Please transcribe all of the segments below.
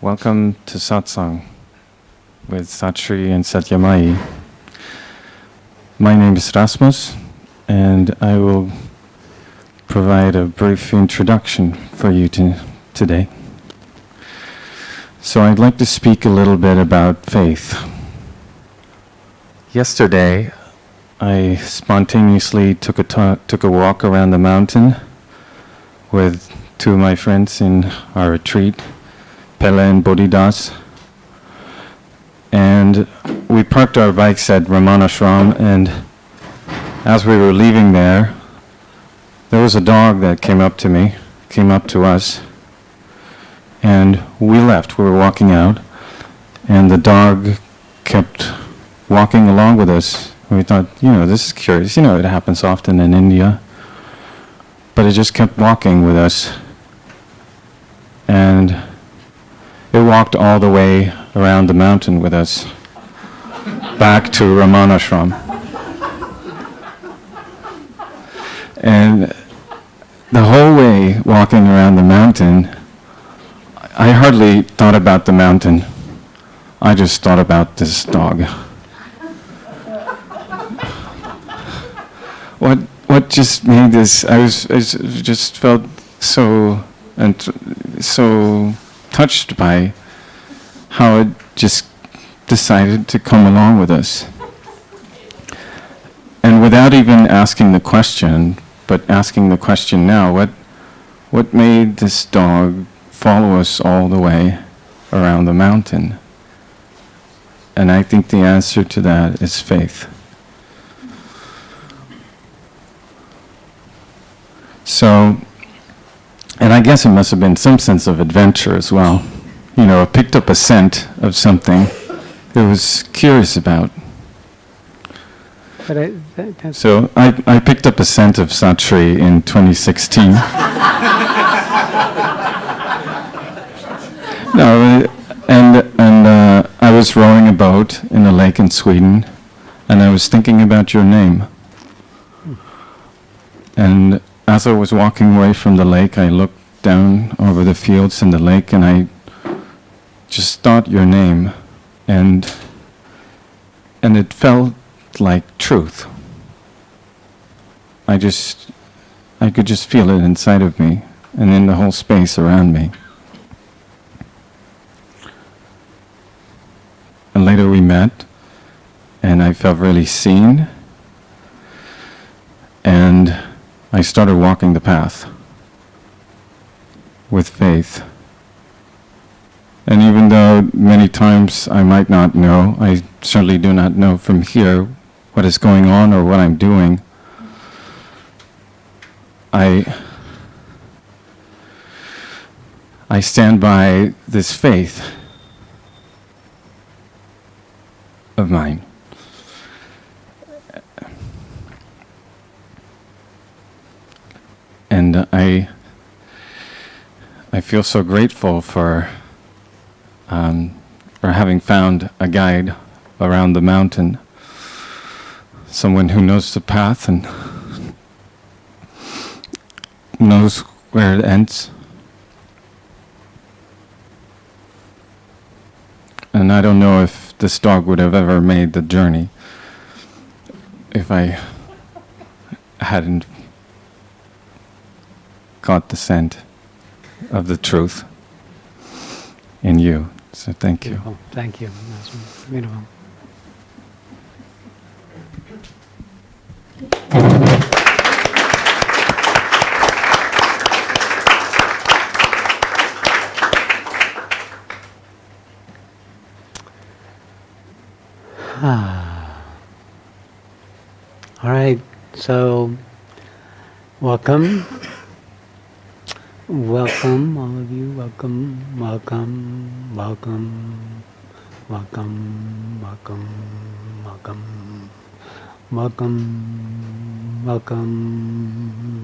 Welcome to Satsang with Satri and Satyamai. My name is Rasmus, and I will provide a brief introduction for you today. So I'd like to speak a little bit about faith. Yesterday, I spontaneously took a walk around the mountain with two of my friends in our retreat, Pele and Bodhidas. And we parked our bikes at Ramanashram, and as we were leaving there was a dog that came up to us, and we left. We were walking out, and the dog kept walking along with us. We thought, this is curious. It happens often in India. But it just kept walking with us. And it walked all the way around the mountain with us, back to Ramanashram. And the whole way walking around the mountain, I hardly thought about the mountain. I just thought about this dog. What just made this? I just felt so touched by how it just decided to come along with us, and without even asking the question, but asking the question now, what made this dog follow us all the way around the mountain? And I think the answer to that is faith. So, and I guess it must have been some sense of adventure as well. I picked up a scent of something I was curious about. But so I picked up a scent of Satri in 2016. And I was rowing a boat in a lake in Sweden, and I was thinking about your name. And as I was walking away from the lake, I looked down over the fields and the lake, and I just thought your name, and it felt like truth. I could just feel it inside of me and in the whole space around me. And later we met, and I felt really seen, and I started walking the path with faith. And even though many times I might not know, I certainly do not know from here what is going on or what I'm doing, I stand by this faith of mine. And I feel so grateful for having found a guide around the mountain, someone who knows the path and knows where it ends. And I don't know if this dog would have ever made the journey if I hadn't caught the scent of the truth in you. So thank you. Beautiful. Thank you. That's beautiful. All right, so welcome. Welcome, all of you. Welcome, welcome, welcome, welcome, welcome, welcome, welcome, welcome,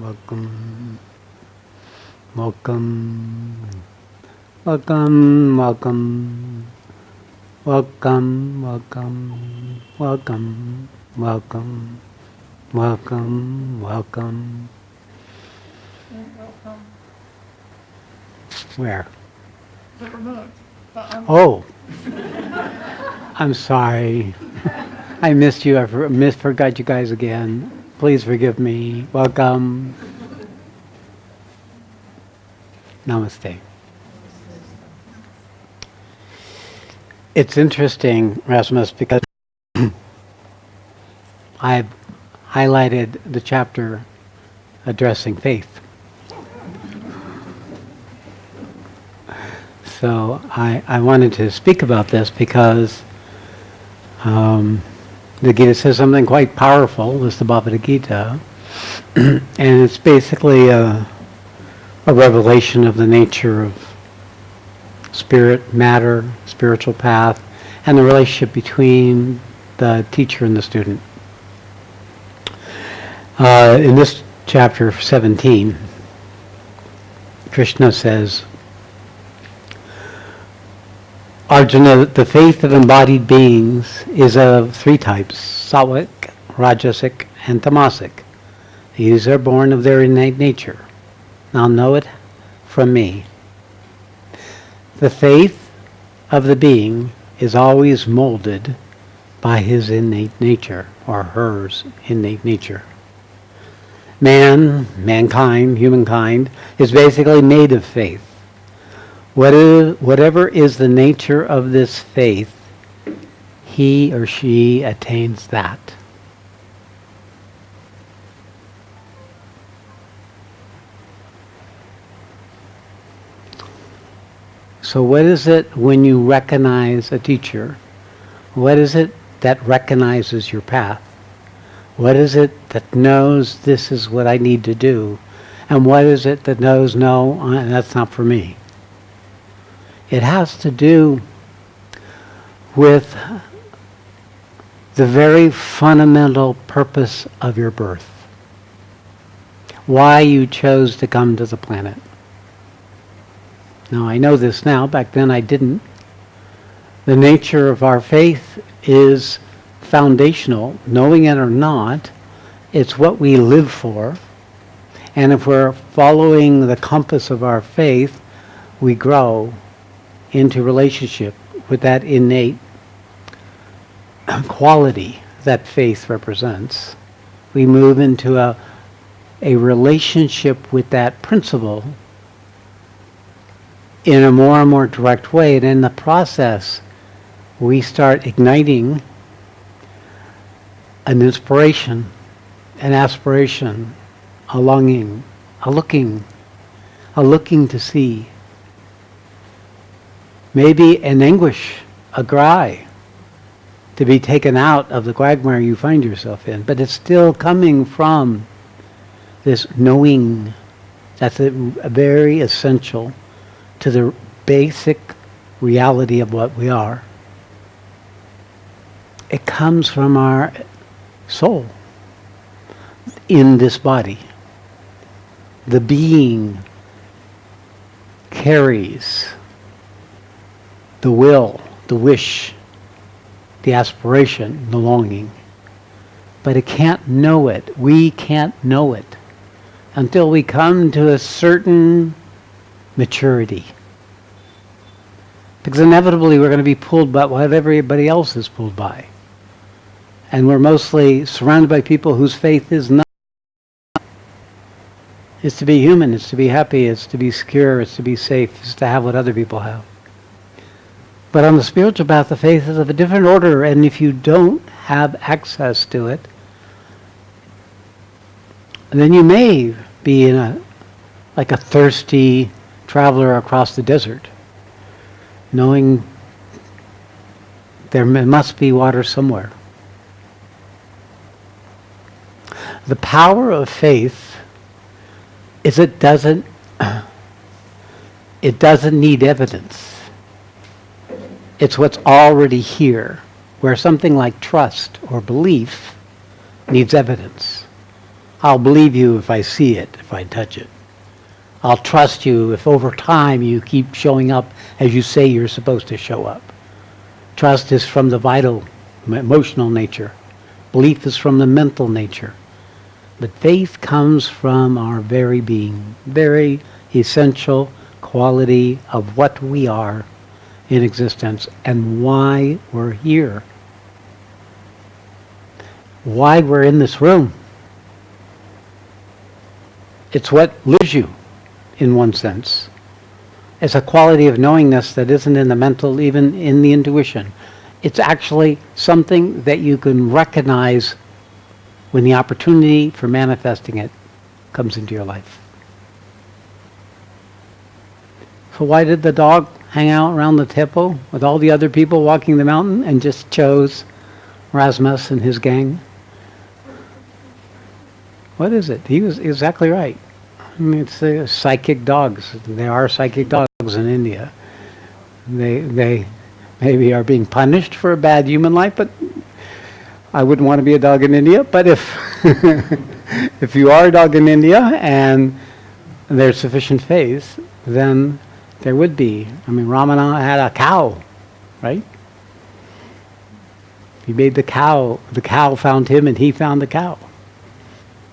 welcome, welcome, welcome, welcome, welcome, welcome, welcome, welcome, welcome, welcome. Welcome. Where? The remote. Oh, I'm sorry. I missed you. I forgot you guys again. Please forgive me. Welcome. Namaste. It's interesting, Rasmus, because I've highlighted the chapter addressing faith. So I wanted to speak about this because the Gita says something quite powerful. It's the Bhagavad Gita. And it's basically a revelation of the nature of spirit, matter, spiritual path, and the relationship between the teacher and the student. In this chapter 17, Krishna says, Arjuna, the faith of embodied beings is of three types, sattvic, rajasic, and tamasic. These are born of their innate nature. Now know it from me. The faith of the being is always molded by his innate nature, or hers innate nature. Mankind, humankind, is basically made of faith. Whatever is the nature of this faith, he or she attains that. So what is it when you recognize a teacher? What is it that recognizes your path? What is it that knows this is what I need to do? And what is it that knows, no, that's not for me? It has to do with the very fundamental purpose of your birth. Why you chose to come to the planet. Now, I know this now. Back then I didn't. The nature of our faith is foundational, knowing it or not. It's what we live for. And if we're following the compass of our faith, we grow into relationship with that innate quality that faith represents. We move into a relationship with that principle in a more and more direct way. And in the process, we start igniting an inspiration, an aspiration, a longing, a looking to see. Maybe an anguish, a cry, to be taken out of the quagmire you find yourself in. But it's still coming from this knowing. That's a very essential to the basic reality of what we are. It comes from our soul in this body. The being carries the will, the wish, the aspiration, the longing. But it can't know it. We can't know it until we come to a certain maturity. Because inevitably we're going to be pulled by what everybody else is pulled by. And we're mostly surrounded by people whose faith is not. It's to be human, it's to be happy, it's to be secure, it's to be safe, it's to have what other people have. But on the spiritual path, the faith is of a different order, and if you don't have access to it, then you may be like a thirsty traveler across the desert, knowing there must be water somewhere. The power of faith is it doesn't need evidence. It's what's already here, where something like trust or belief needs evidence. I'll believe you if I see it, if I touch it. I'll trust you if over time you keep showing up as you say you're supposed to show up. Trust is from the vital, emotional nature. Belief is from the mental nature. But faith comes from our very being, very essential quality of what we are in existence and why we're here. Why we're in this room. It's what lives you, in one sense. It's a quality of knowingness that isn't in the mental, even in the intuition. It's actually something that you can recognize when the opportunity for manifesting it comes into your life. So why did the dog hang out around the temple with all the other people walking the mountain and just chose Rasmus and his gang? What is it? He was exactly right. I mean, it's psychic dogs. There are psychic dogs in India. They maybe are being punished for a bad human life, but I wouldn't want to be a dog in India. But if if you are a dog in India and there's sufficient faith, then there would be. I mean, Ramana had a cow, right? He made the cow found him and he found the cow.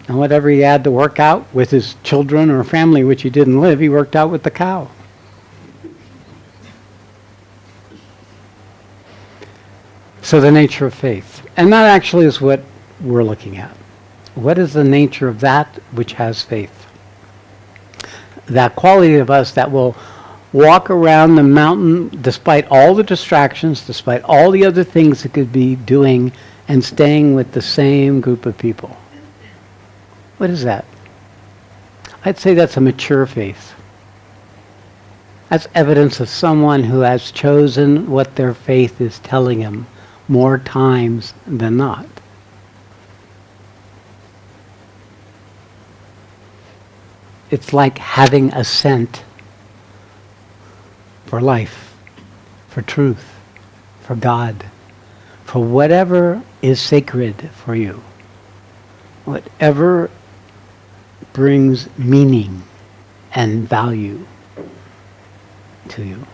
And whatever he had to work out with his children or family, which he didn't live, he worked out with the cow. So the nature of faith. And that actually is what we're looking at. What is the nature of that which has faith? That quality of us that will walk around the mountain despite all the distractions, despite all the other things it could be doing, and staying with the same group of people. What is that? I'd say that's a mature faith. That's evidence of someone who has chosen what their faith is telling him more times than not. It's like having a scent for life, for truth, for God, for whatever is sacred for you, whatever brings meaning and value to you.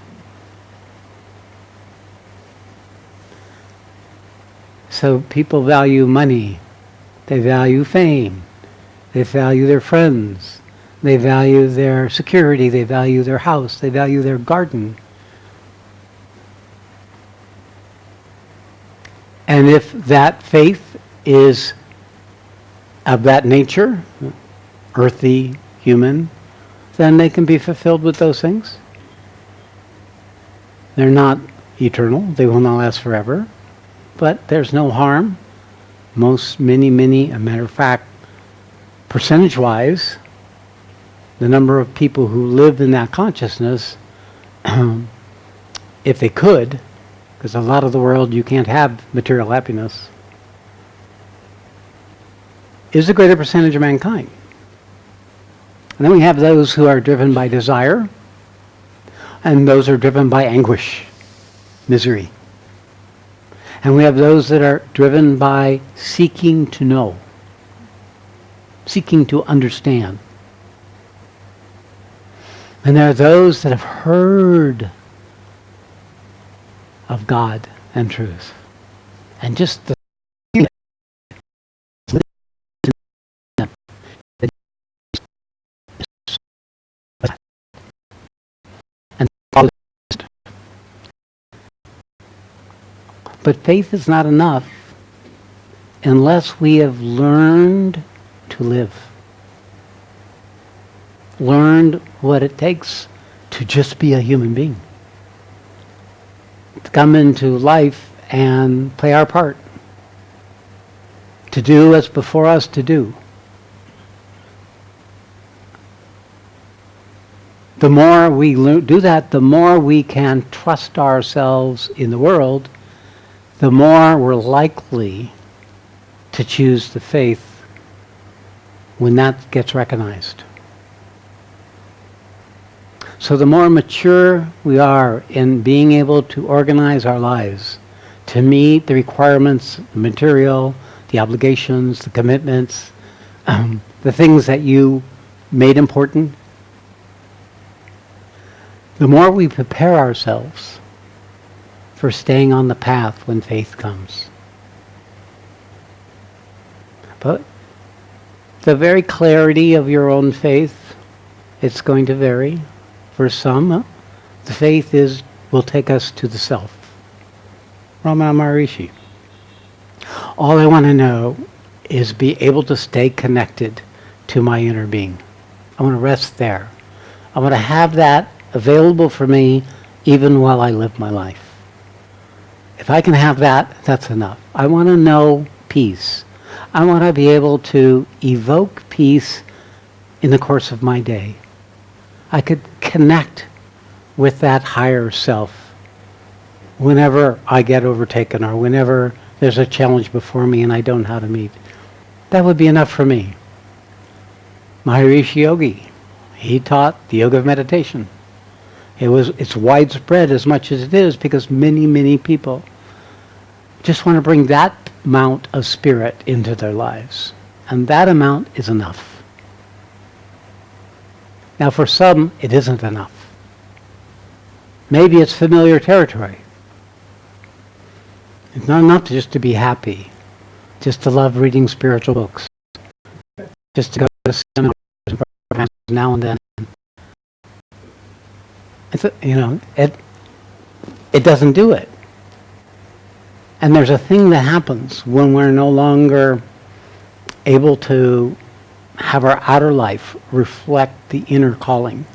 So people value money, they value fame, they value their friends, they value their security, they value their house, they value their garden. And if that faith is of that nature, earthy, human, then they can be fulfilled with those things. They're not eternal, they will not last forever, but there's no harm. Many, a matter of fact, percentage-wise, the number of people who live in that consciousness, if they could, because a lot of the world you can't have material happiness, is a greater percentage of mankind. And then we have those who are driven by desire, and those are driven by anguish, misery. And we have those that are driven by seeking to know, seeking to understand. And there are those that have heard of God and truth. And just the But faith is not enough unless we have learned to live. Learned what it takes to just be a human being. To come into life and play our part. To do what's before us to do. The more we do that, the more we can trust ourselves in the world, the more we're likely to choose the faith when that gets recognized. So the more mature we are in being able to organize our lives to meet the requirements, the material, the obligations, the commitments, the things that you made important, the more we prepare ourselves for staying on the path when faith comes. But the very clarity of your own faith, it's going to vary. For some, the faith is will take us to the self. Ramana Maharishi. All I want to know is be able to stay connected to my inner being. I want to rest there. I want to have that available for me even while I live my life. If I can have that, that's enough. I want to know peace. I want to be able to evoke peace in the course of my day. I could connect with that higher self whenever I get overtaken or whenever there's a challenge before me and I don't know how to meet. That would be enough for me. Maharishi Yogi, he taught the yoga of meditation. It's widespread as much as it is because many, many people just want to bring that amount of spirit into their lives. And that amount is enough. Now for some, it isn't enough. Maybe it's familiar territory. It's not enough just to be happy, just to love reading spiritual books, just to go to seminars now and then. It doesn't do it. And there's a thing that happens when we're no longer able to have our outer life reflect the inner calling.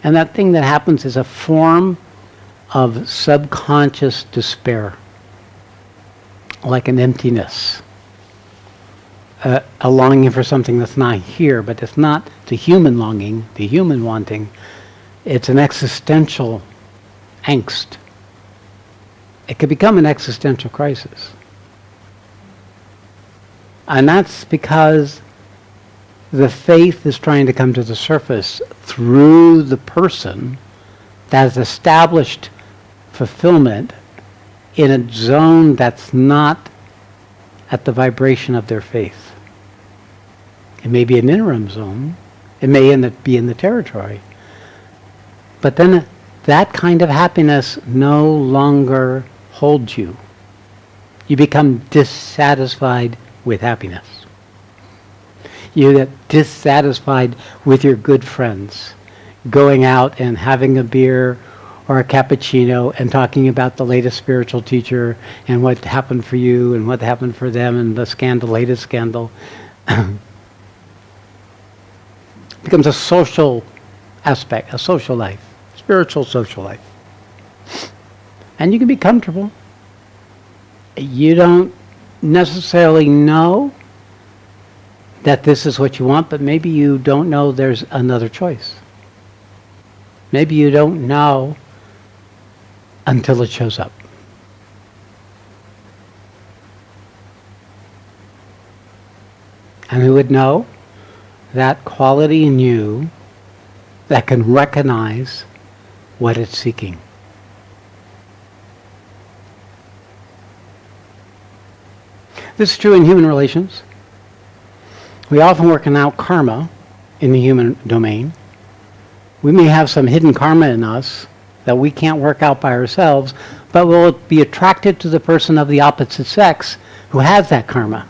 And that thing that happens is a form of subconscious despair, like an emptiness, a longing for something that's not here, but it's not the human longing, the human wanting. It's an existential angst. It could become an existential crisis. And that's because the faith is trying to come to the surface through the person that has established fulfillment in a zone that's not at the vibration of their faith. It may be an interim zone. It may be in the territory. But then that kind of happiness no longer holds you. You become dissatisfied with happiness. You get dissatisfied with your good friends, going out and having a beer or a cappuccino and talking about the latest spiritual teacher and what happened for you and what happened for them and the latest scandal. Becomes a social aspect, a social life, spiritual social life. And you can be comfortable. You don't necessarily know that this is what you want, but maybe you don't know there's another choice. Maybe you don't know until it shows up. And who would know that quality in you that can recognize what it's seeking? This is true in human relations. We often work out karma in the human domain. We may have some hidden karma in us that we can't work out by ourselves, but we'll be attracted to the person of the opposite sex who has that karma.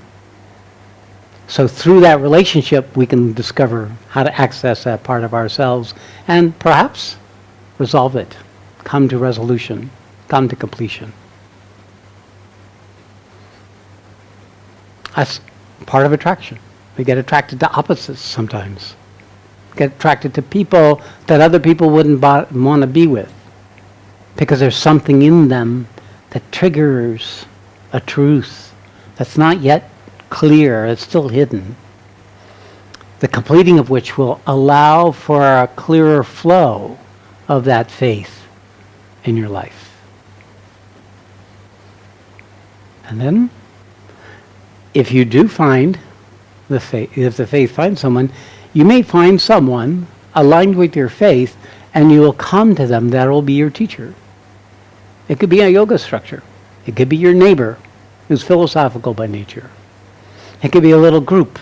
So through that relationship, we can discover how to access that part of ourselves and perhaps resolve it, come to resolution, come to completion. That's part of attraction. We get attracted to opposites sometimes. Get attracted to people that other people wouldn't want to be with because there's something in them that triggers a truth that's not yet clear, it's still hidden. The completing of which will allow for a clearer flow of that faith in your life. And then, if you do find the faith, if the faith finds someone, you may find someone aligned with your faith, and you will come to them that will be your teacher. It could be a yoga structure. It could be your neighbor who's philosophical by nature. It could be a little group,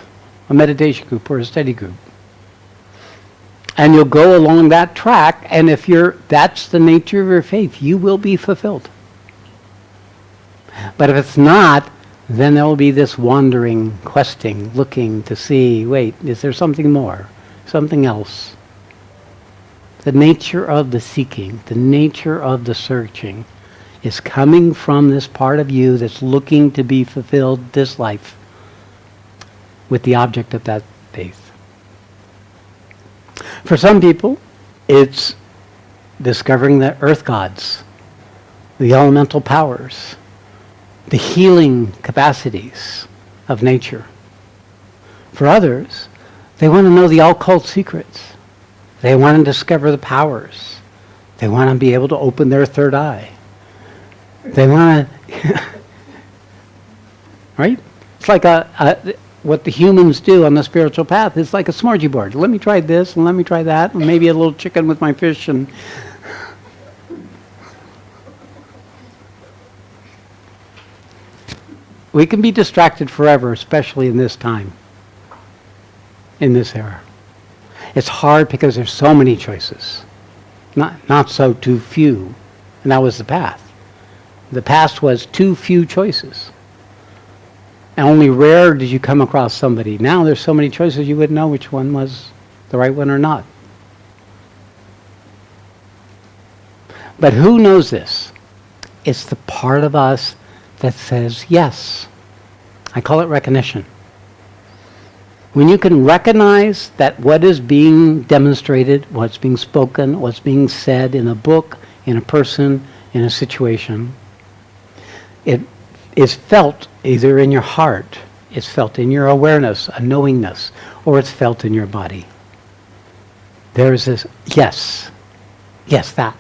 a meditation group or a study group. And you'll go along that track, and if that's the nature of your faith, you will be fulfilled. But if it's not, then there will be this wandering, questing, looking to see, wait, is there something more, something else? the nature of the seeking, the nature of the searching is coming from this part of you that's looking to be fulfilled this life with the object of that faith. For some people, it's discovering the earth gods, the elemental powers, the healing capacities of nature. For others, they want to know the occult secrets. They want to discover the powers. They want to be able to open their third eye. They want to, right? It's like what the humans do on the spiritual path. It's like a smorgasbord. Let me try this, and let me try that, and maybe a little chicken with my fish. And we can be distracted forever, especially in this time, in this era. It's hard because there's so many choices, not so too few, and that was the path. The past was too few choices. And only rare did you come across somebody. Now there's so many choices you wouldn't know which one was the right one or not. But who knows this? It's the part of us that says yes. I call it recognition. When you can recognize that what is being demonstrated, what's being spoken, what's being said in a book, in a person, in a situation, it is felt either in your heart, it's felt in your awareness, a knowingness, or it's felt in your body. There's this, yes, that.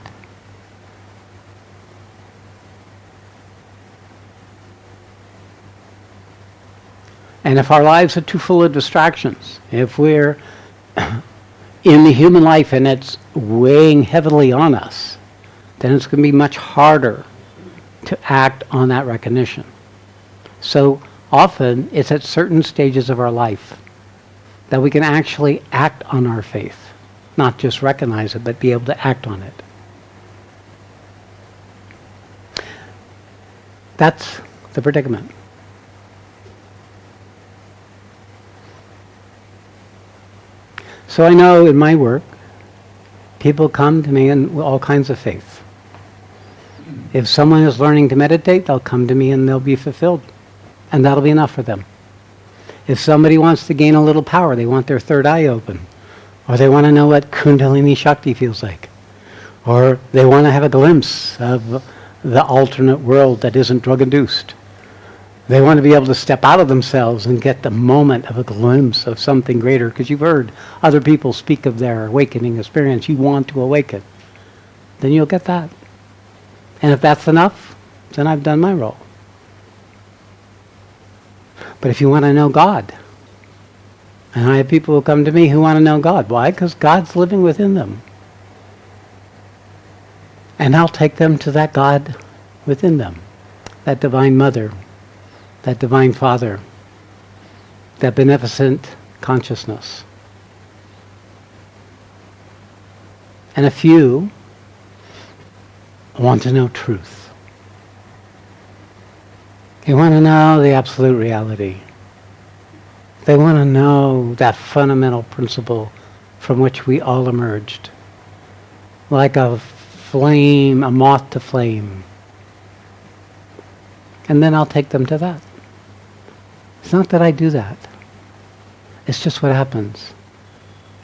And if our lives are too full of distractions, if we're in the human life and it's weighing heavily on us, then it's going to be much harder to act on that recognition. So often it's at certain stages of our life that we can actually act on our faith. Not just recognize it, but be able to act on it. That's the predicament. So I know in my work, people come to me in all kinds of faiths. If someone is learning to meditate, they'll come to me and they'll be fulfilled. And that'll be enough for them. If somebody wants to gain a little power, they want their third eye open, or they want to know what Kundalini Shakti feels like, or they want to have a glimpse of the alternate world that isn't drug-induced. They want to be able to step out of themselves and get the moment of a glimpse of something greater, because you've heard other people speak of their awakening experience. You want to awaken. Then you'll get that. And if that's enough, then I've done my role. But if you want to know God, and I have people who come to me who want to know God. Why? Because God's living within them. And I'll take them to that God within them, that divine mother, that divine father, that beneficent consciousness. And a few want to know truth. They want to know the absolute reality. They want to know that fundamental principle from which we all emerged. Like a flame, a moth to flame. And then I'll take them to that. It's not that I do that. It's just what happens.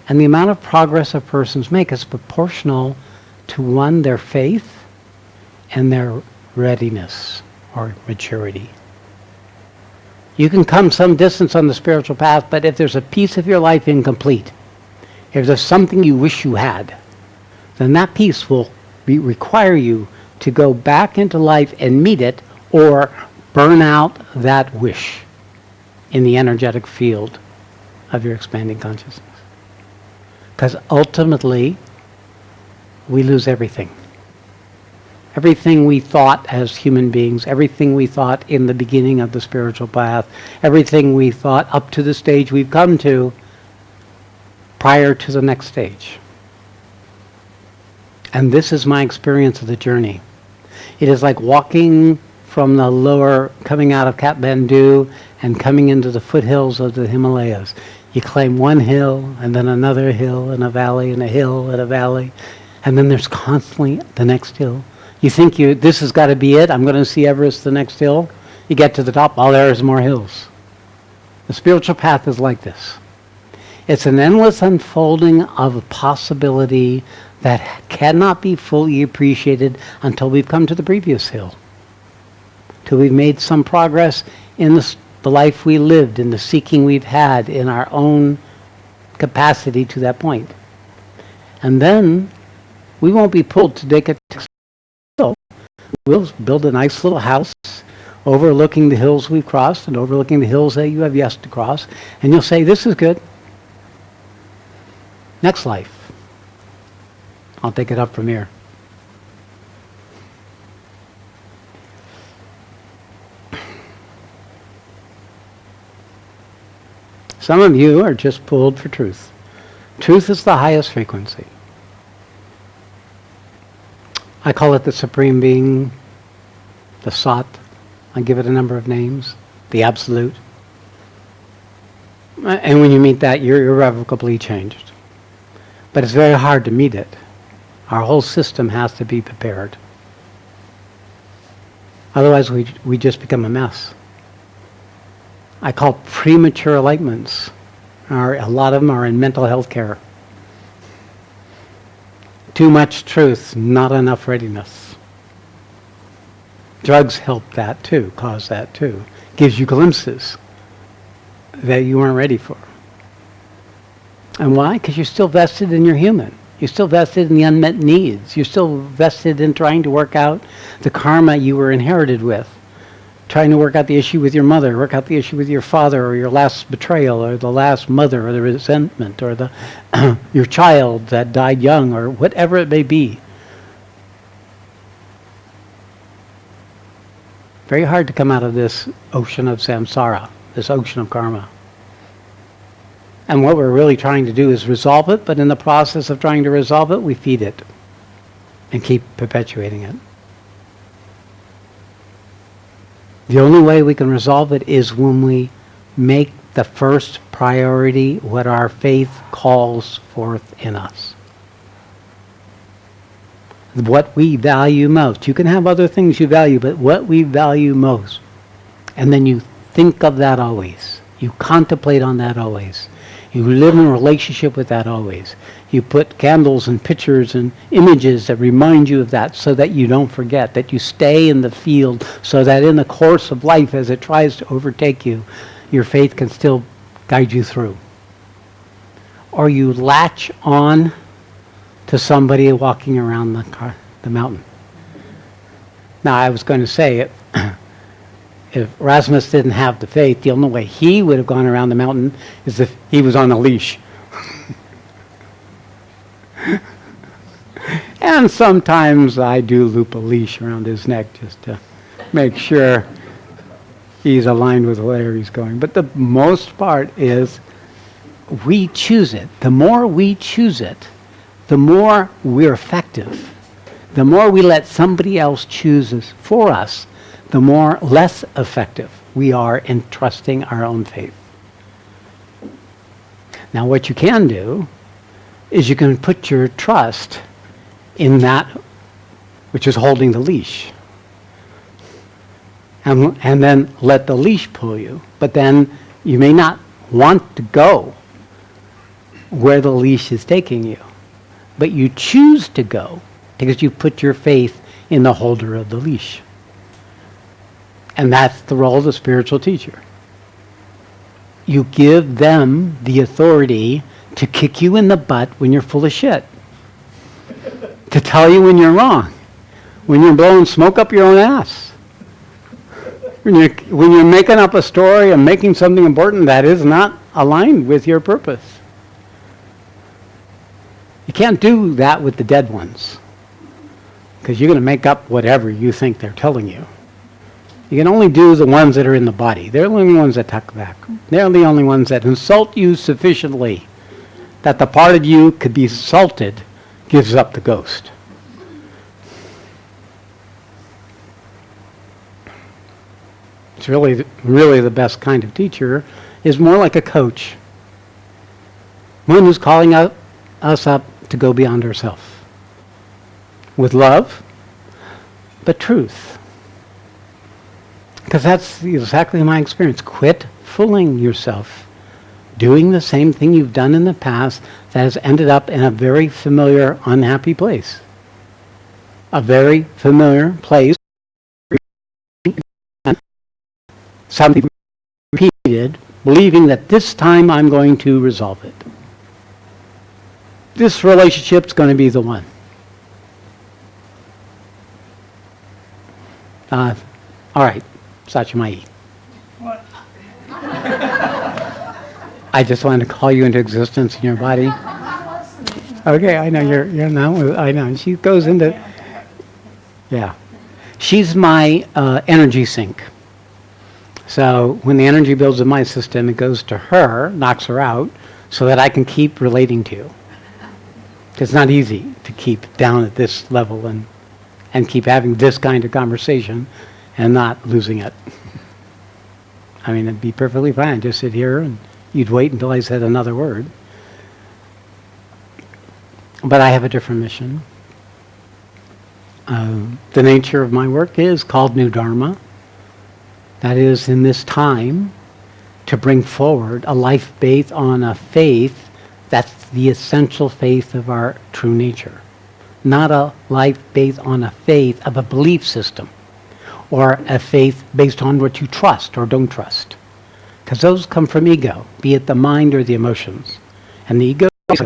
And the amount of progress a person's make is proportional to, one, their faith and their readiness or maturity. You can come some distance on the spiritual path, but if there's a piece of your life incomplete, if there's something you wish you had, then that piece will require you to go back into life and meet it, or burn out that wish in the energetic field of your expanding consciousness. Because ultimately, we lose everything. Everything we thought as human beings, everything we thought in the beginning of the spiritual path, everything we thought up to the stage we've come to prior to the next stage. And this is my experience of the journey. It is like walking from the lower, coming out of Kathmandu and coming into the foothills of the Himalayas. You climb one hill, and then another hill, and a valley, and a hill, and a valley, and then there's constantly the next hill. You think this has got to be it, I'm going to see Everest the next hill. You get to the top, oh, there's more hills. The spiritual path is like this. It's an endless unfolding of a possibility that cannot be fully appreciated until we've come to the previous hill. Till we've made some progress in the life we lived, in the seeking we've had, in our own capacity to that point. And then we won't be pulled to take a hill. We'll build a nice little house overlooking the hills we've crossed and overlooking the hills that you have yet to cross. And you'll say, this is good. Next life. I'll take it up from here. Some of you are just pulled for truth. Truth is the highest frequency. I call it the Supreme Being, the Sat. I give it a number of names. The Absolute. And when you meet that, you're irrevocably changed. But it's very hard to meet it. Our whole system has to be prepared. Otherwise, we just become a mess. I call premature enlightenments. A lot of them are in mental health care. Too much truth, not enough readiness. Drugs help that too, cause that too. Gives you glimpses that you weren't ready for. And why? Because you're still vested in your human. You're still vested in the unmet needs. You're still vested in trying to work out the karma you were inherited with. Trying to work out the issue with your mother, work out the issue with your father, or your last betrayal, or the last mother, or the resentment, or the your child that died young, or whatever it may be. Very hard to come out of this ocean of samsara, this ocean of karma. And what we're really trying to do is resolve it, but in the process of trying to resolve it, we feed it and keep perpetuating it. The only way we can resolve it is when we make the first priority what our faith calls forth in us. What we value most. You can have other things you value, but what we value most. And then you think of that always. You contemplate on that always. You live in a relationship with that always. You put candles and pictures and images that remind you of that so that you don't forget, that you stay in the field so that in the course of life as it tries to overtake you, your faith can still guide you through. Or you latch on to somebody walking around the mountain. Now I was going to say, if Rasmus didn't have the faith, the only way he would have gone around the mountain is if he was on a leash. And sometimes I do loop a leash around his neck just to make sure he's aligned with where he's going. But the most part is we choose it. The more we choose it, the more we're effective. The more we let somebody else choose us for us, the more less effective we are in trusting our own faith. Now what you can do is you can put your trust in that which is holding the leash. And then let the leash pull you. But then you may not want to go where the leash is taking you. But you choose to go because you put your faith in the holder of the leash. And that's the role of the spiritual teacher. You give them the authority to kick you in the butt when you're full of shit. To tell you when you're wrong. When you're blowing smoke up your own ass. When you're making up a story and making something important that is not aligned with your purpose. You can't do that with the dead ones. Because you're going to make up whatever you think they're telling you. You can only do the ones that are in the body. They're the only ones that talk back. They're the only ones that insult you sufficiently that the part of you could be insulted gives up the ghost. It's really the best kind of teacher is more like a coach. one who's calling us up to go beyond ourselves. With love, but truth. Because that's exactly my experience. Quit fooling yourself. Doing the same thing you've done in the past that has ended up in a very familiar, unhappy place. A very familiar place. Something repeated, believing that this time I'm going to resolve it. This relationship's going to be the one. All right, Satchimai. What? I just wanted to call you into existence in your body. Okay, I know you're now. I know. She goes into. Yeah, she's my energy sink. So when the energy builds in my system, it goes to her, knocks her out, so that I can keep relating to you. It's not easy to keep down at this level and keep having this kind of conversation and not losing it. I mean, it'd be perfectly fine. Just sit here and you'd wait until I said another word. But I have a different mission. The nature of my work is called New Dharma. That is, in this time, to bring forward a life based on a faith that's the essential faith of our true nature. Not a life based on a faith of a belief system or a faith based on what you trust or don't trust. Because those come from ego, be it the mind or the emotions. And the ego is,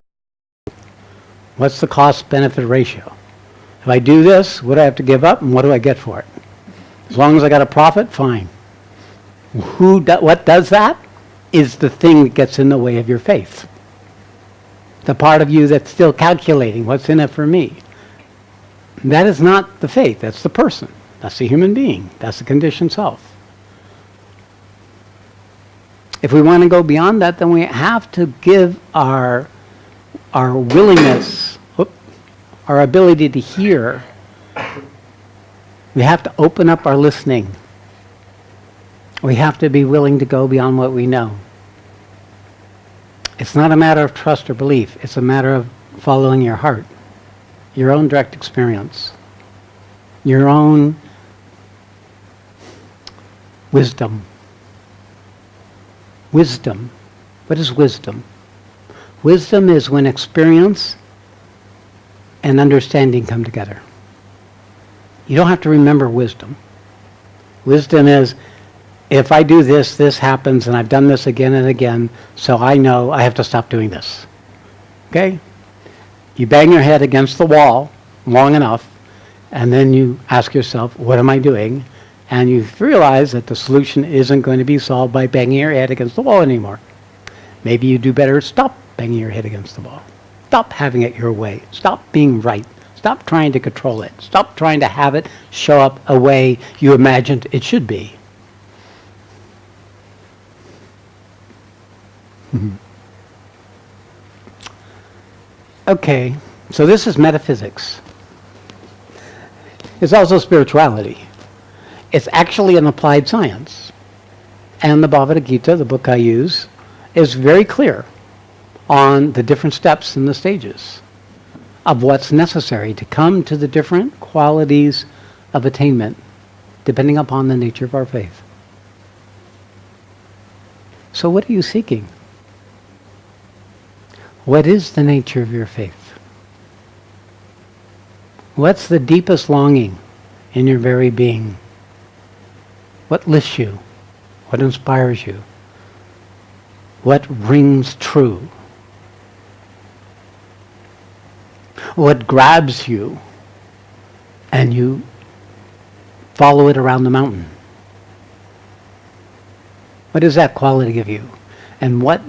what's the cost-benefit ratio? If I do this, what do I have to give up and what do I get for it? As long as I got a profit, fine. What does that is the thing that gets in the way of your faith. The part of you that's still calculating what's in it for me. That is not the faith, that's the person. That's the human being. That's the conditioned self. If we want to go beyond that, then we have to give our willingness, our ability to hear. We have to open up our listening. We have to be willing to go beyond what we know. It's not a matter of trust or belief. It's a matter of following your heart, your own direct experience, your own wisdom. Wisdom. What is wisdom? Wisdom is when experience and understanding come together. You don't have to remember wisdom. Wisdom is, if I do this, this happens, and I've done this again and again, so I know I have to stop doing this. Okay? You bang your head against the wall long enough, and then you ask yourself, what am I doing? And you realize that the solution isn't going to be solved by banging your head against the wall anymore. Maybe you do better stop banging your head against the wall. Stop having it your way. Stop being right. Stop trying to control it. Stop trying to have it show up a way you imagined it should be. Okay, so this is metaphysics. It's also spirituality. It's actually an applied science. And the Bhagavad Gita, the book I use, is very clear on the different steps and the stages of what's necessary to come to the different qualities of attainment, depending upon the nature of our faith. So what are you seeking? What is the nature of your faith? What's the deepest longing in your very being? What lifts you? What inspires you? What rings true? What grabs you and you follow it around the mountain? What is that quality of you? And what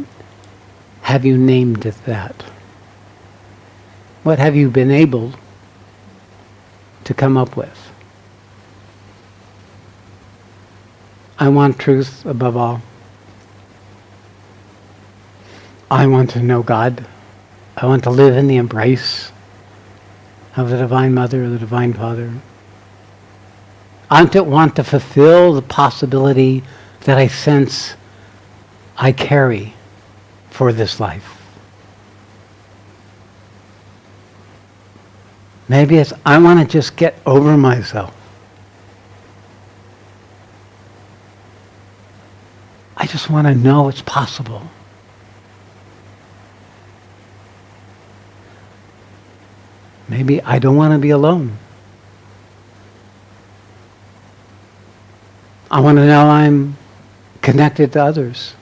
have you named it that? What have you been able to come up with? I want truth above all. I want to know God. I want to live in the embrace of the Divine Mother or the Divine Father. I want to fulfill the possibility that I sense I carry for this life. Maybe it's, I want to just get over myself. I just want to know it's possible. Maybe I don't want to be alone. I want to know I'm connected to others.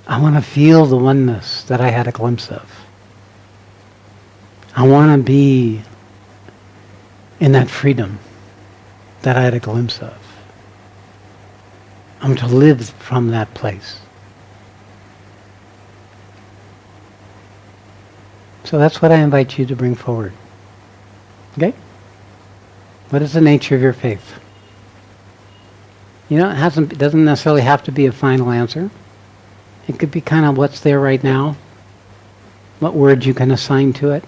I want to feel the oneness that I had a glimpse of. I want to be in that freedom that I had a glimpse of. I want to live from that place. So that's what I invite you to bring forward. Okay? What is the nature of your faith? You know, it doesn't necessarily have to be a final answer. It could be kind of what's there right now. What word you can assign to it.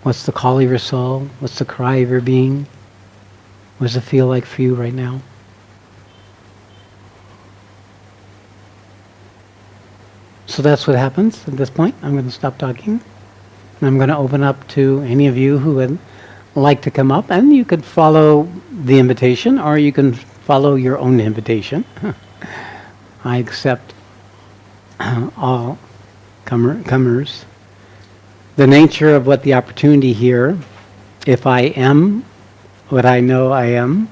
What's the call of your soul? What's the cry of your being? What does it feel like for you right now? So that's what happens at this point. I'm going to stop talking. And I'm going to open up to any of you who would like to come up. And you could follow the invitation, or you can follow your own invitation. I accept all comers. The nature of what the opportunity here, if I am what I know I am,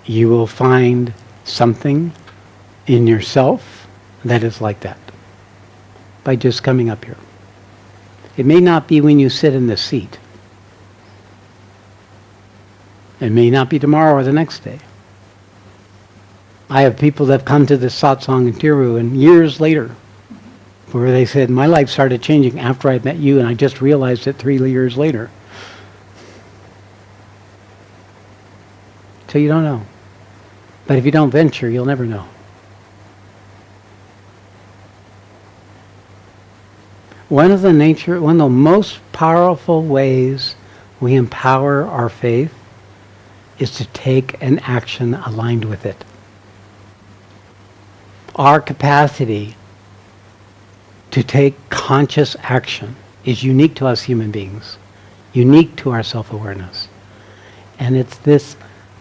you will find something in yourself that is like that by just coming up here. It may not be when you sit in this seat. It may not be tomorrow or the next day. I have people that have come to this satsang in Tiru and years later where they said, my life started changing after I met you and I just realized it 3 years later. So you don't know. But if you don't venture, you'll never know. One of the most powerful ways we empower our faith is to take an action aligned with it. Our capacity to take conscious action is unique to us human beings, unique to our self-awareness. And it's this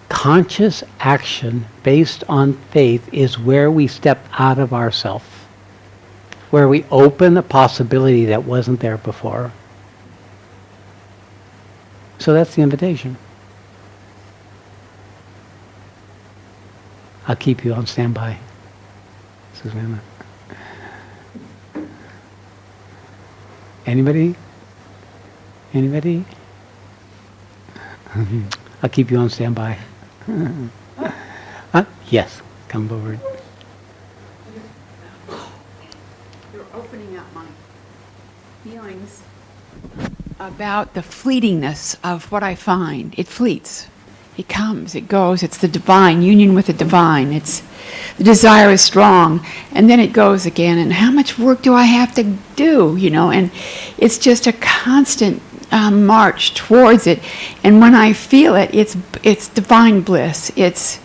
conscious action based on faith is where we step out of ourself, where we open a possibility that wasn't there before. So that's the invitation. I'll keep you on standby, Susanna. Anybody? Anybody? I'll keep you on standby. Yes, come forward. You're opening up my feelings about the fleetingness of what I find. It fleets. It comes, it goes. It's the divine, union with the divine. It's the desire is strong, and then it goes again. And how much work do I have to do? You know, and it's just a constant march towards it. And when I feel it, it's divine bliss. It's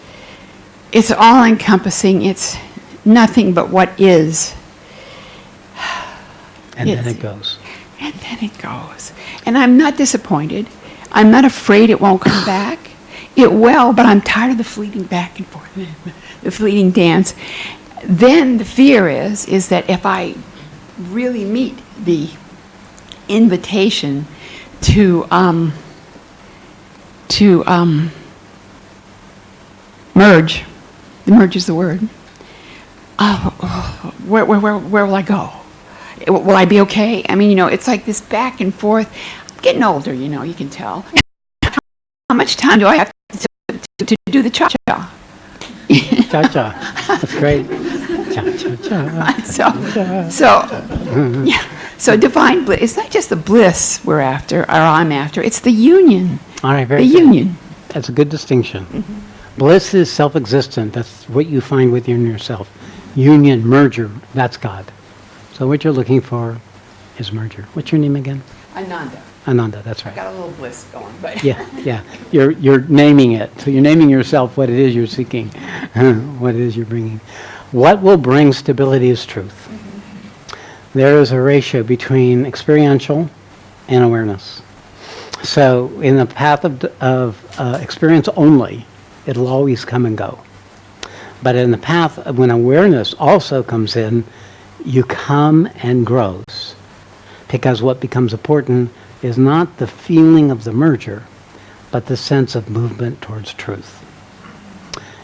all encompassing. It's nothing but what is. And then it goes. And then it goes. And I'm not disappointed. I'm not afraid it won't come back. It will, but I'm tired of the fleeting back and forth, the fleeting dance. Then the fear is that if I really meet the invitation to merge, merge is the word. Where will I go? Will I be okay? I mean, you know, it's like this back and forth. I'm getting older, you know, you can tell. How much time do I have to do the cha-cha? Cha-cha. That's great. Cha-cha-cha. So divine bliss. It's not just the bliss we're after, or I'm after. It's the union. All right, very the good. union. That's a good distinction. Mm-hmm. Bliss is self-existent. That's what you find within yourself. Union, merger, that's God. So what you're looking for is merger. What's your name again? Ananda. Ananda, that's right. Got a little bliss going, but Yeah. You're naming it. So you're naming yourself what it is you're seeking, what it is you're bringing. What will bring stability is truth. Mm-hmm. There is a ratio between experiential and awareness. So in the path of experience only, it'll always come and go. But in the path of when awareness also comes in, you come and grows. Because what becomes important is not the feeling of the merger, but the sense of movement towards truth.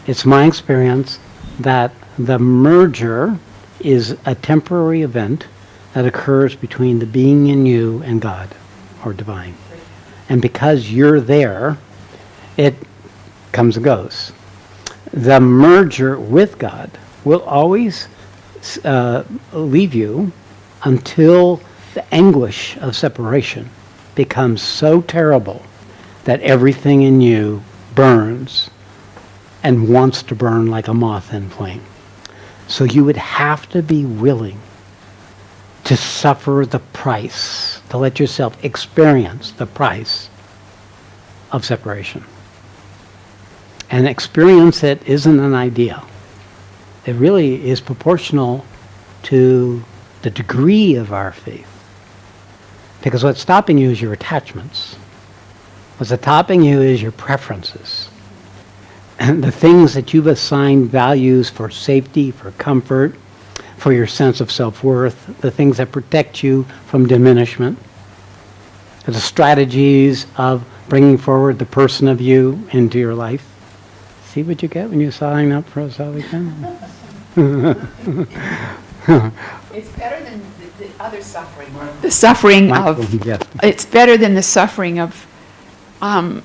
It's my experience that the merger is a temporary event that occurs between the being in you and God, or divine. And because you're there, it comes and goes. The merger with God will always leave you until the anguish of separation becomes so terrible that everything in you burns and wants to burn like a moth in flame. So you would have to be willing to suffer the price, to let yourself experience the price of separation. And experience it isn't an idea. It really is proportional to the degree of our faith. Because what's stopping you is your attachments. What's stopping you is your preferences. And the things that you've assigned values for safety, for comfort, for your sense of self-worth, the things that protect you from diminishment, the strategies of bringing forward the person of you into your life. See what you get when you sign up for a salvation? It's better than the other suffering. The suffering of, Yes. it's better than the suffering of, and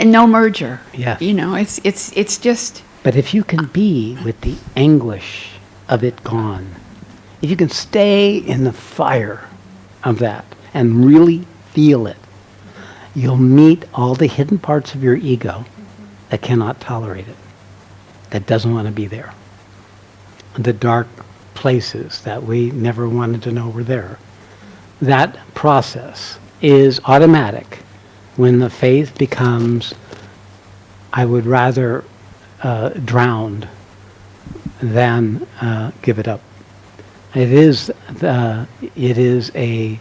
no merger. Yes. You know, it's just, But if you can be with the anguish of it gone, if you can stay in the fire of that and really feel it, you'll meet all the hidden parts of your ego that cannot tolerate it, that doesn't want to be there. The dark places that we never wanted to know were there. That process is automatic when the faith becomes, I would rather drowned than give it up. It is a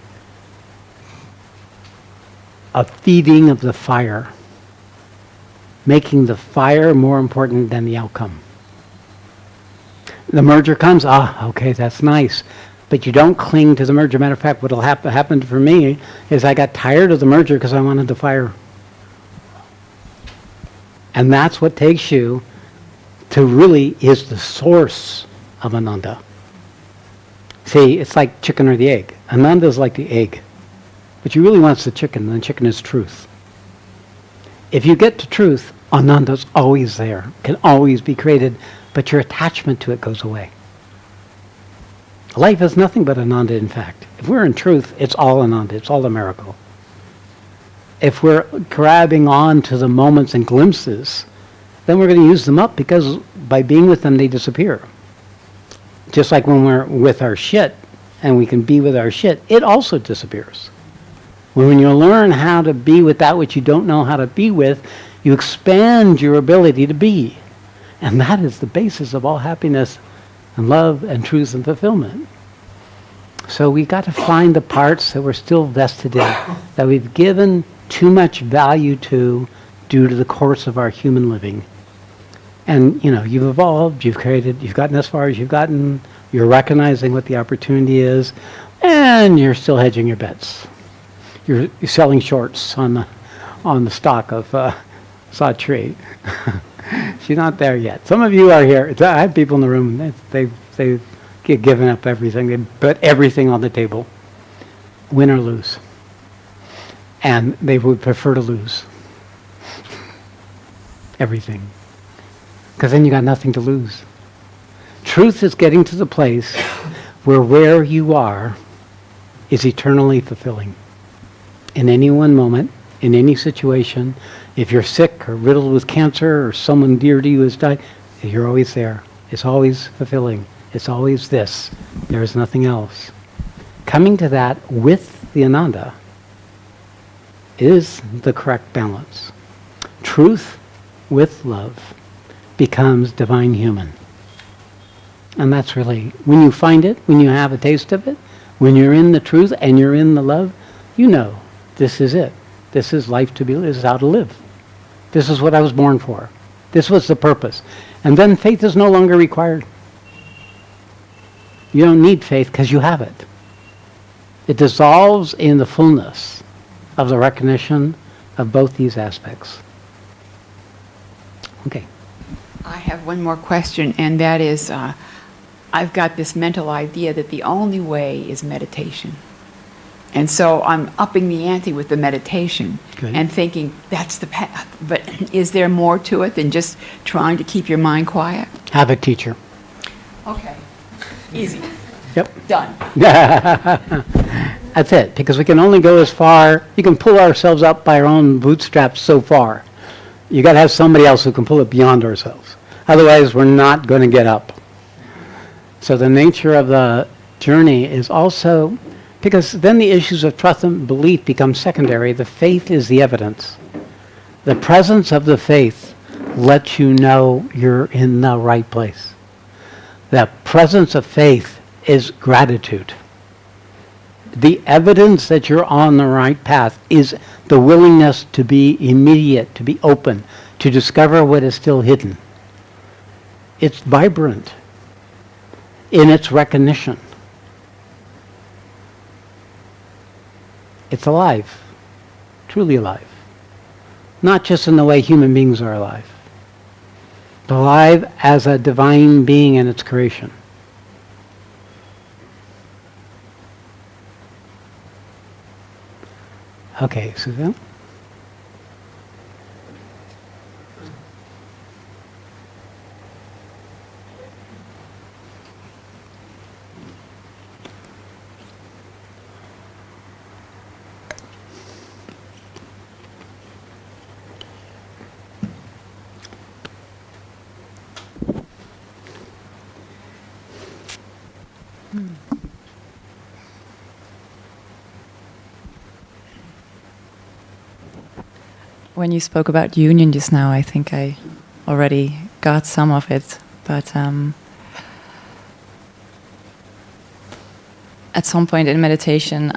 feeding of the fire, making the fire more important than the outcome. The merger comes, okay, that's nice. But you don't cling to the merger. Matter of fact, what will happen for me is I got tired of the merger because I wanted the fire. And that's what takes you to really is the source of Ananda. See, it's like chicken or the egg. Ananda is like the egg. But you really want the chicken, and the chicken is truth. If you get to truth, Ananda's always there, can always be created, but your attachment to it goes away. Life is nothing but Ananda, in fact. If we're in truth, it's all Ananda, it's all a miracle. If we're grabbing on to the moments and glimpses, then we're going to use them up because by being with them, they disappear. Just like when we're with our shit and we can be with our shit, it also disappears. When you learn how to be with that which you don't know how to be with, you expand your ability to be. And that is the basis of all happiness and love and truth and fulfillment. So we got to find the parts that we're still vested in, that we've given too much value to due to the course of our human living. And, you know, you've evolved, you've created, you've gotten as far as you've gotten, you're recognizing what the opportunity is, and you're still hedging your bets. You're selling shorts on the stock of Satri. She's not there yet. Some of you are here. I have people in the room, they've given up everything. They put everything on the table, win or lose. And they would prefer to lose everything. Because then you got nothing to lose. Truth is getting to the place where you are is eternally fulfilling. In any one moment, in any situation, if you're sick or riddled with cancer or someone dear to you has died, you're always there. It's always fulfilling. It's always this. There is nothing else. Coming to that with the Ananda is the correct balance. Truth with love becomes divine human. And that's really, when you find it, when you have a taste of it, when you're in the truth and you're in the love, You know, this is it. This is life to be lived. This is how to live. This is what I was born for. This was the purpose. And then faith is no longer required. You don't need faith because you have it. It dissolves in the fullness of the recognition of both these aspects. Okay. I have one more question, and that is, I've got this mental idea that the only way is meditation. And so I'm upping the ante with the meditation Good. and thinking that's the path. But is there more to it than just trying to keep your mind quiet? Have a teacher. Okay. Easy. Yep. Done. That's it, because we can only go as far. You can pull ourselves up by our own bootstraps so far. You got to have somebody else who can pull it beyond ourselves. Otherwise, we're not going to get up. So the nature of the journey is also, because then the issues of trust and belief become secondary. The faith is the evidence. The presence of the faith lets you know you're in the right place. The presence of faith is gratitude. The evidence that you're on the right path is the willingness to be immediate, to be open, to discover what is still hidden. It's vibrant in its recognition. It's alive, truly alive. Not just in the way human beings are alive, but alive as a divine being in its creation. Okay, Suzanne? When you spoke about union just now, I think I already got some of it, but at some point in meditation,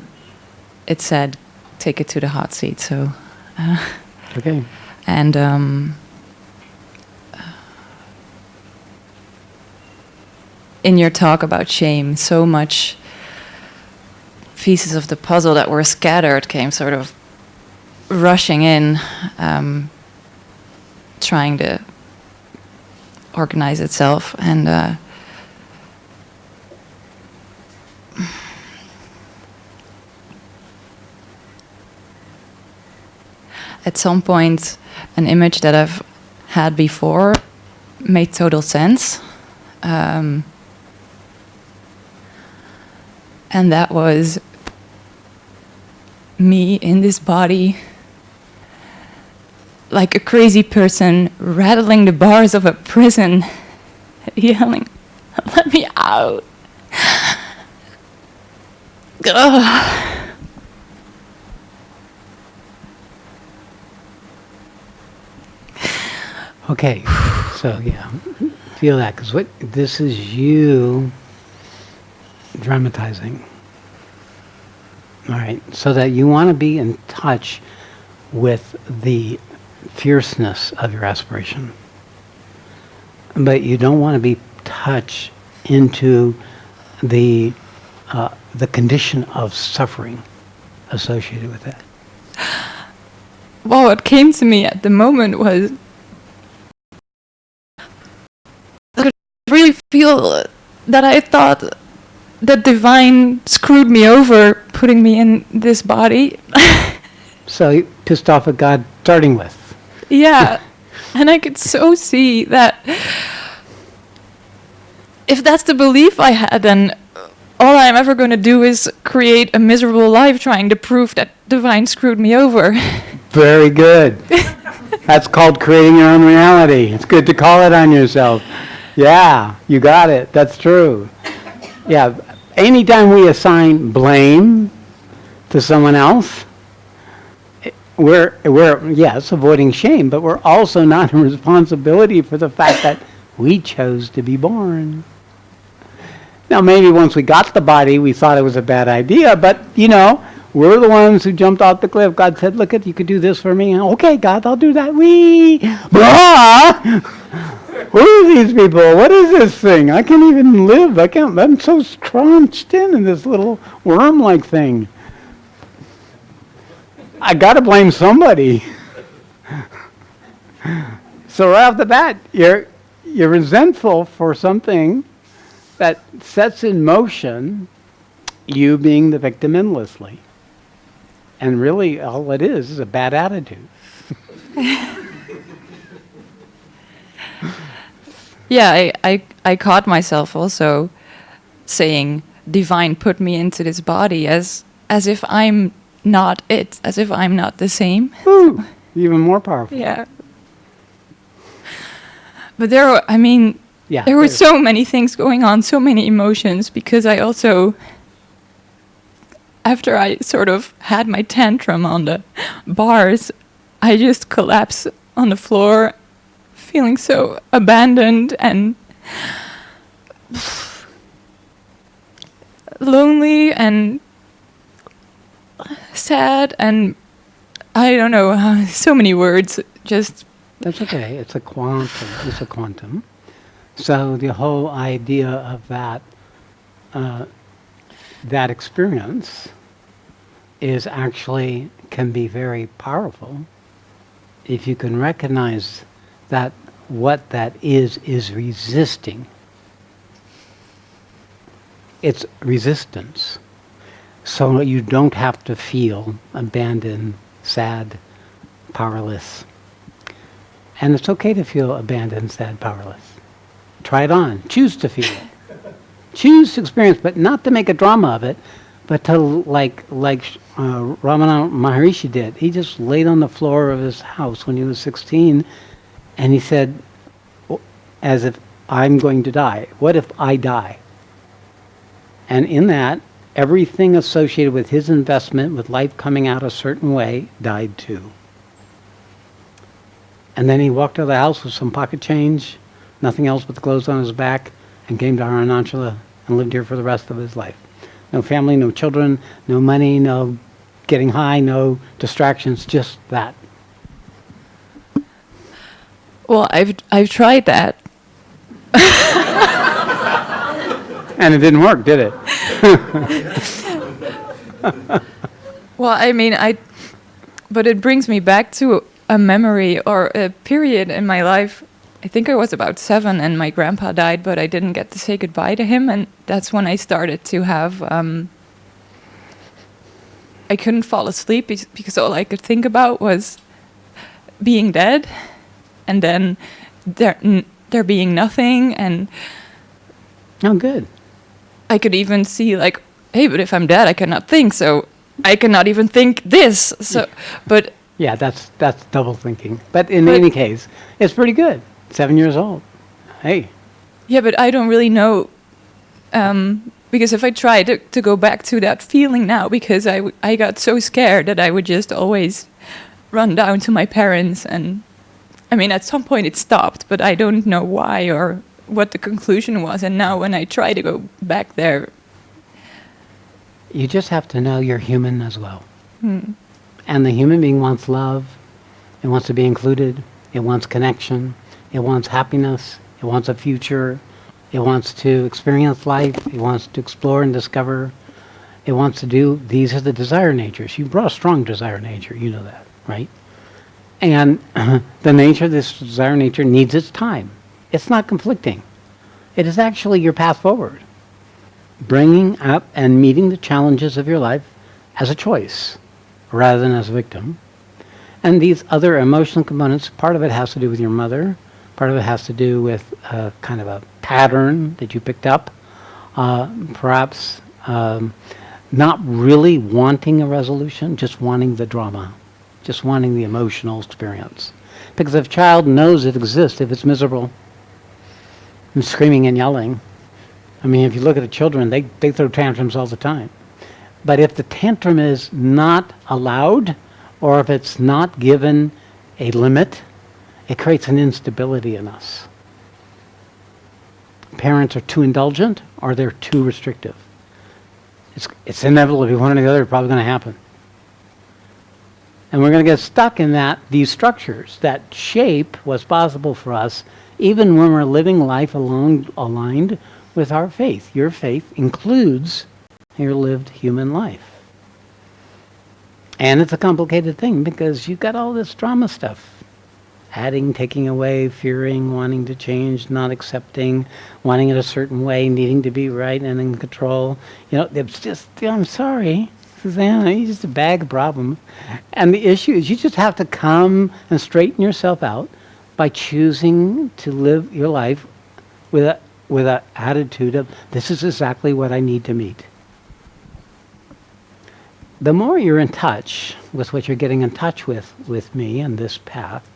it said, take it to the hot seat. So, Okay. and in your talk about shame, so much pieces of the puzzle that were scattered came sort of rushing in, trying to organize itself, and at some point an image that I've had before made total sense, and that was me in this body, like a crazy person, rattling the bars of a prison, yelling, "Let me out!" Ugh. Okay, so yeah, feel that, because what this is you dramatizing. All right, so that you want to be in touch with the fierceness of your aspiration, but you don't want to be touched into the condition of suffering associated with that. Well, what came to me at the moment was I could really feel that I thought that divine screwed me over, putting me in this body. So you pissed off at God starting with. Yeah, and I could so see that if that's the belief I had, then all I'm ever going to do is create a miserable life trying to prove that divine screwed me over. Very good. That's called creating your own reality. It's good to call it on yourself. Yeah, you got it. That's true. Yeah, anytime we assign blame to someone else, we're yes, avoiding shame, but we're also not in responsibility for the fact that we chose to be born. Now, maybe once we got the body, we thought it was a bad idea, but, We're the ones who jumped off the cliff. God said, look, you could do this for me. Okay, God, I'll do that. Wee! Blah! Who are these people? What is this thing? I can't even live. I'm so crunched in this little worm-like thing. I got to blame somebody. So right off the bat, you're resentful for something that sets in motion you being the victim endlessly. And really, all it is a bad attitude. Yeah, I caught myself also saying, divine put me into this body as if I'm not it, as if I'm not the same. Ooh, even more powerful. Yeah. But there were so many things going on, so many emotions, because I also, after I sort of had my tantrum on the bars, I just collapsed on the floor, feeling so abandoned and lonely and sad, and I don't know, so many words, just... That's okay. It's a quantum. So the whole idea of that experience is actually can be very powerful if you can recognize that what that is resisting. It's resistance. So you don't have to feel abandoned, sad, powerless. And it's okay to feel abandoned, sad, powerless. Try it on. Choose to feel it. Choose to experience, but not to make a drama of it, but to like Ramana Maharishi did. He just laid on the floor of his house when he was 16, and he said, as if I'm going to die. What if I die? And in that, everything associated with his investment, with life coming out a certain way, died too. And then he walked out of the house with some pocket change, nothing else but the clothes on his back, and came to Arunachala and lived here for the rest of his life. No family, no children, no money, no getting high, no distractions, just that. Well, I've tried that. And it didn't work, did it? Well, I mean, but it brings me back to a memory or a period in my life. I think I was about 7 and my grandpa died, but I didn't get to say goodbye to him. And that's when I started to have, I couldn't fall asleep because all I could think about was being dead and then there being nothing. And Oh, good. I could even see like, hey, but if I'm dead, I cannot think. So I cannot even think this. So, but Yeah, that's double thinking. But in any case, it's pretty good. 7 years old. Hey. yeah, but I don't really know, because if I try to go back to that feeling now, because I got so scared that I would just always run down to my parents, and I mean, at some point it stopped, but I don't know why or what the conclusion was. And now when I try to go back there, You just have to know you're human as well. hmm, And the human being wants love. It wants to be included. It wants connection. It wants happiness. It wants a future. It wants to experience life. It wants to explore and discover. It wants to do, these are the desire natures. You brought a strong desire nature, you know that, right? And the nature of this desire nature needs its time. It's not conflicting. It is actually your path forward. Bringing up and meeting the challenges of your life as a choice rather than as a victim. And these other emotional components, part of it has to do with your mother, part of it has to do with kind of a pattern that you picked up, perhaps not really wanting a resolution, just wanting the drama, just wanting the emotional experience. Because if a child knows it exists, if it's miserable and screaming and yelling, I mean, if you look at the children, they throw tantrums all the time. But if the tantrum is not allowed, or if it's not given a limit, it creates an instability in us. Parents are too indulgent or they're too restrictive. It's inevitably one or the other probably going to happen. And we're going to get stuck in these structures that shape what's possible for us, even when we're living life aligned with our faith. Your faith includes your lived human life. And it's a complicated thing because you've got all this drama stuff. Adding, taking away, fearing, wanting to change, not accepting, wanting it a certain way, needing to be right and in control. It's just, I'm sorry, Susanna, you're just a bag of problems. And the issue is you just have to come and straighten yourself out by choosing to live your life with an attitude of, this is exactly what I need to meet. The more you're in touch with what you're getting in touch with me and this path,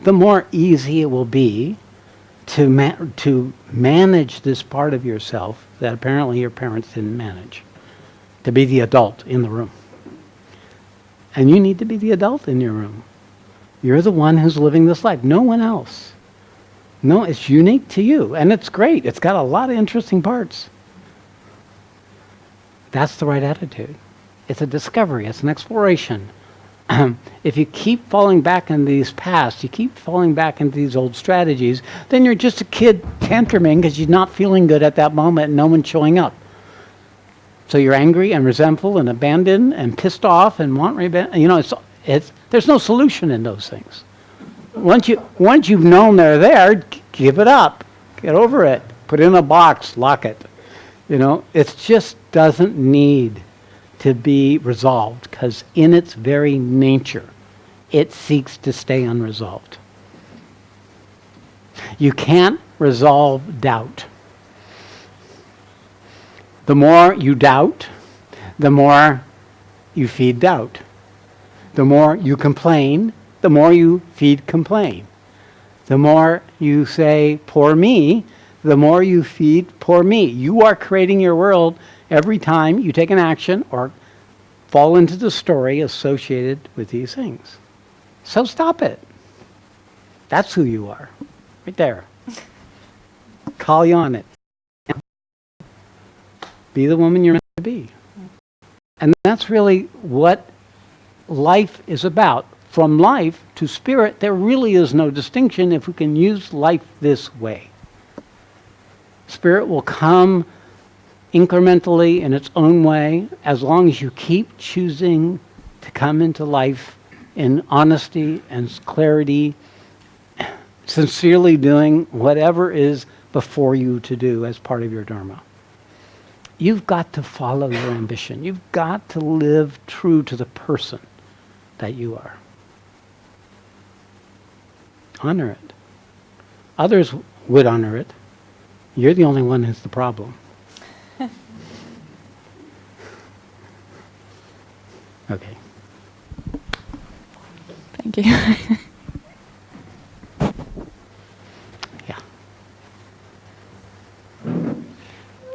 the more easy it will be to manage this part of yourself that apparently your parents didn't manage, to be the adult in the room. And you need to be the adult in your room. You're the one who's living this life, no one else. No, it's unique to you, and it's great. It's got a lot of interesting parts. That's the right attitude. It's a discovery. It's an exploration. If you keep falling back in these past, you keep falling back into these old strategies, then you're just a kid tantruming because you're not feeling good at that moment and no one's showing up. So you're angry and resentful and abandoned and pissed off and want revenge. There's no solution in those things. Once you've known they're there, give it up. Get over it. Put it in a box. Lock it. It just doesn't need to be resolved because in its very nature, it seeks to stay unresolved. You can't resolve doubt. The more you doubt, the more you feed doubt. The more you complain, the more you feed complaint. The more you say, poor me, the more you feed poor me. You are creating your world every time you take an action or fall into the story associated with these things. So stop it. That's who you are. Right there. Call you on it. Be the woman you're meant to be. And that's really what life is about. From life to spirit, there really is no distinction if we can use life this way. Spirit will come incrementally in its own way as long as you keep choosing to come into life in honesty and clarity, sincerely doing whatever is before you to do as part of your dharma. You've got to follow your ambition. You've got to live true to the person that you are. Honor it. Others would honor it. You're the only one who's the problem. Okay. Thank you. Yeah.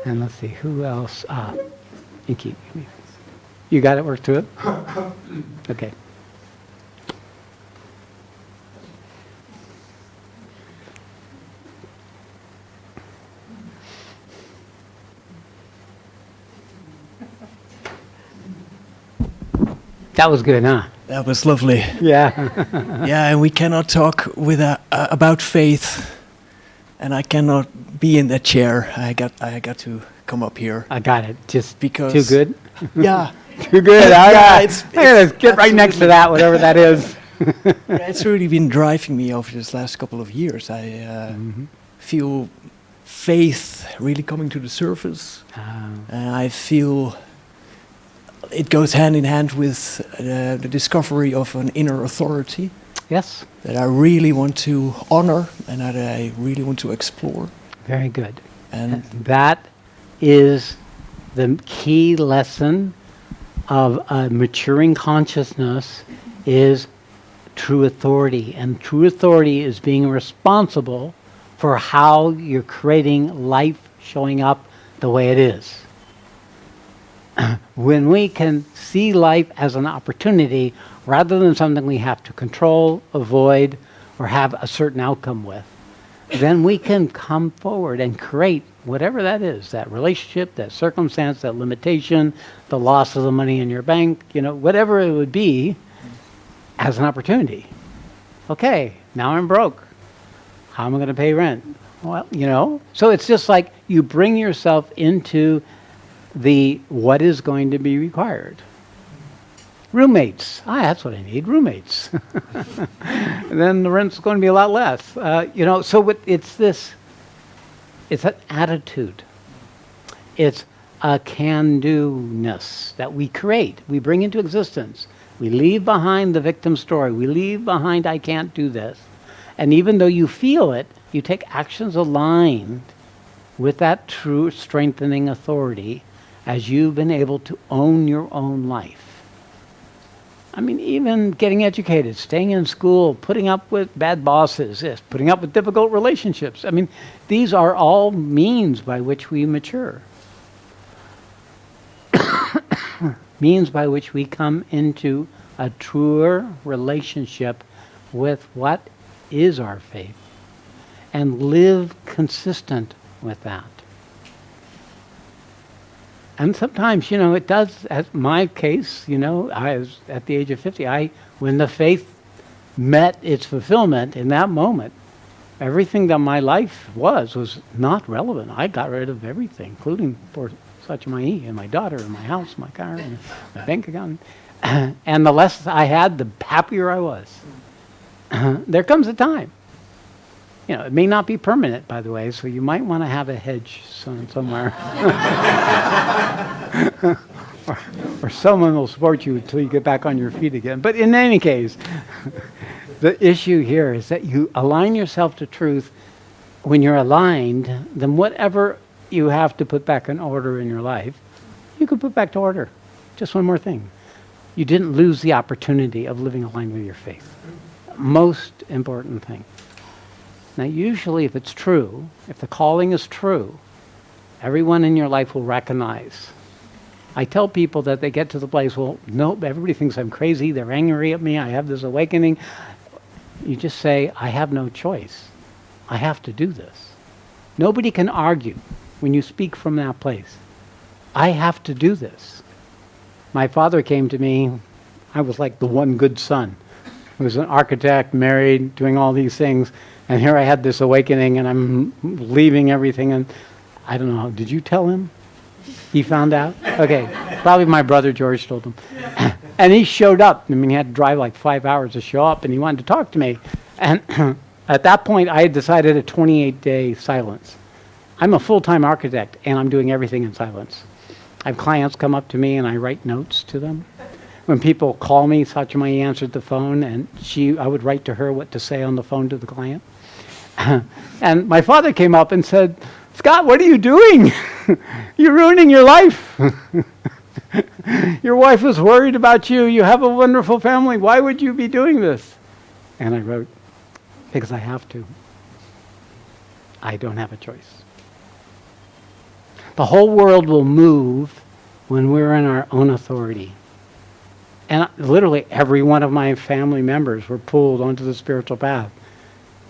And let's see, who else? Inky. You got it worked through it? Okay. That was good, huh? That was lovely. Yeah. Yeah, and we cannot talk about faith, and I cannot be in that chair. I got to come up here. I got it. Just Because- too good? Yeah, Too good. Yeah, Let's get right next to that, whatever that is. it's really been driving me over this last couple of years. I feel faith really coming to the surface, and I feel it goes hand in hand with the discovery of an inner authority Yes. that I really want to honor and that I really want to explore. Very good. And That is the key lesson of a maturing consciousness is true authority. And true authority is being responsible for how you're creating life showing up the way it is. When we can see life as an opportunity rather than something we have to control, avoid, or have a certain outcome with, then we can come forward and create whatever that is, that relationship, that circumstance, that limitation, the loss of the money in your bank, whatever it would be, as an opportunity. Okay, now I'm broke. How am I going to pay rent? Well, so it's just like you bring yourself into the what is going to be required. Roommates. That's what I need, roommates. And then the rent's going to be a lot less. So it's an attitude. It's a can-do-ness that we create, we bring into existence. We leave behind the victim story. We leave behind, I can't do this. And even though you feel it, you take actions aligned with that true strengthening authority as you've been able to own your own life. I mean, even getting educated, staying in school, putting up with bad bosses, putting up with difficult relationships. I mean, these are all means by which we mature. Means by which we come into a truer relationship with what is our faith and live consistent with that. And sometimes, it does, as my case, I was at the age of 50, when the faith met its fulfillment in that moment, everything that my life was not relevant. I got rid of everything, including for Satsang and my daughter and my house, my car, and my bank account. And the less I had, the happier I was. There comes a time. It may not be permanent, by the way, so you might want to have a hedge somewhere. or someone will support you until you get back on your feet again. But in any case, the issue here is that you align yourself to truth. When you're aligned, then whatever you have to put back in order in your life, you can put back to order. Just one more thing. You didn't lose the opportunity of living aligned with your faith. Most important thing. Now, usually if it's true, if the calling is true, everyone in your life will recognize. I tell people that they get to the place, well, no, everybody thinks I'm crazy, they're angry at me, I have this awakening. You just say, I have no choice. I have to do this. Nobody can argue when you speak from that place. I have to do this. My father came to me, I was like the one good son. He was an architect, married, doing all these things. And here I had this awakening, and I'm leaving everything. And I don't know, did you tell him? He found out? Okay, probably my brother George told him. And he showed up. I mean, he had to drive like 5 hours to show up, and he wanted to talk to me. And at that point, I had decided a 28-day silence. I'm a full-time architect, and I'm doing everything in silence. I have clients come up to me, and I write notes to them. When people call me, Satsang answered the phone, and I would write to her what to say on the phone to the client. And my father came up and said, Scott, what are you doing? You're ruining your life. Your wife was worried about you. You have a wonderful family. Why would you be doing this? And I wrote, because I have to. I don't have a choice. The whole world will move when we're in our own authority. And literally every one of my family members were pulled onto the spiritual path.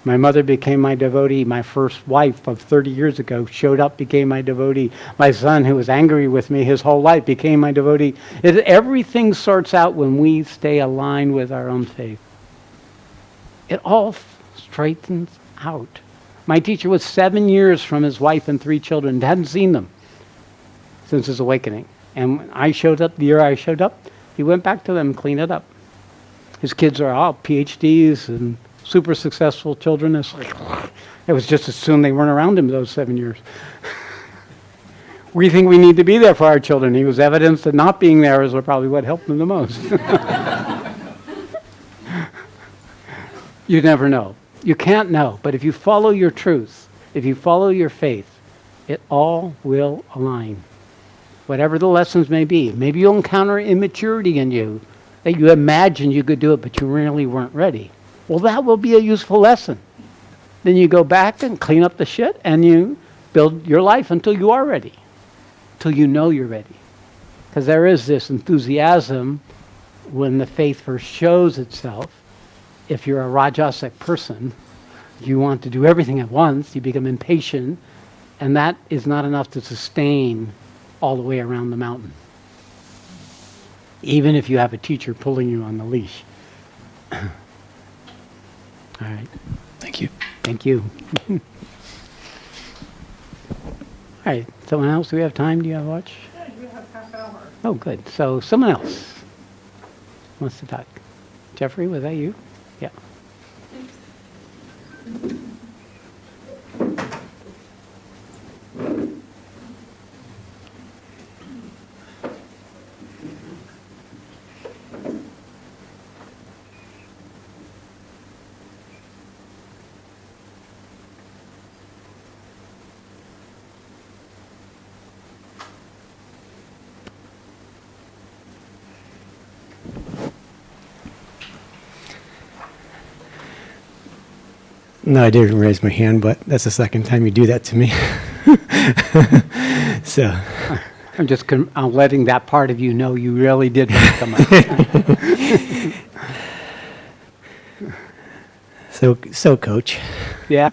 My mother became my devotee. My first wife of 30 years ago showed up, became my devotee. My son, who was angry with me his whole life, became my devotee. Everything sorts out when we stay aligned with our own faith. It all straightens out. My teacher was 7 years from his wife and 3 children, hadn't seen them since his awakening. And when I showed up, the year I showed up, he went back to them and cleaned it up. His kids are all PhDs and super successful children. It was just as soon they weren't around him those 7 years. We think we need to be there for our children. He was evidence that not being there is probably what helped them the most. You never know. You can't know. But if you follow your truth, if you follow your faith, it all will align. Whatever the lessons may be. Maybe you'll encounter immaturity in you, that you imagined you could do it, but you really weren't ready. Well, that will be a useful lesson. Then you go back and clean up the shit, and you build your life until you are ready, till you know you're ready. Because there is this enthusiasm when the faith first shows itself. If you're a Rajasic person, you want to do everything at once, you become impatient, And that is not enough to sustain all the way around the mountain, even if you have a teacher pulling you on the leash. All right. Thank you. Thank you. All right. Someone else? Do we have time? Do you have a watch? Yeah, you have half hour. Oh, good. So someone else wants to talk. Jeffrey, was that you? Yeah. No, I didn't raise my hand, but that's the second time you do that to me. So, I'm letting that part of you know you really did want to come up. so, Coach, Yeah.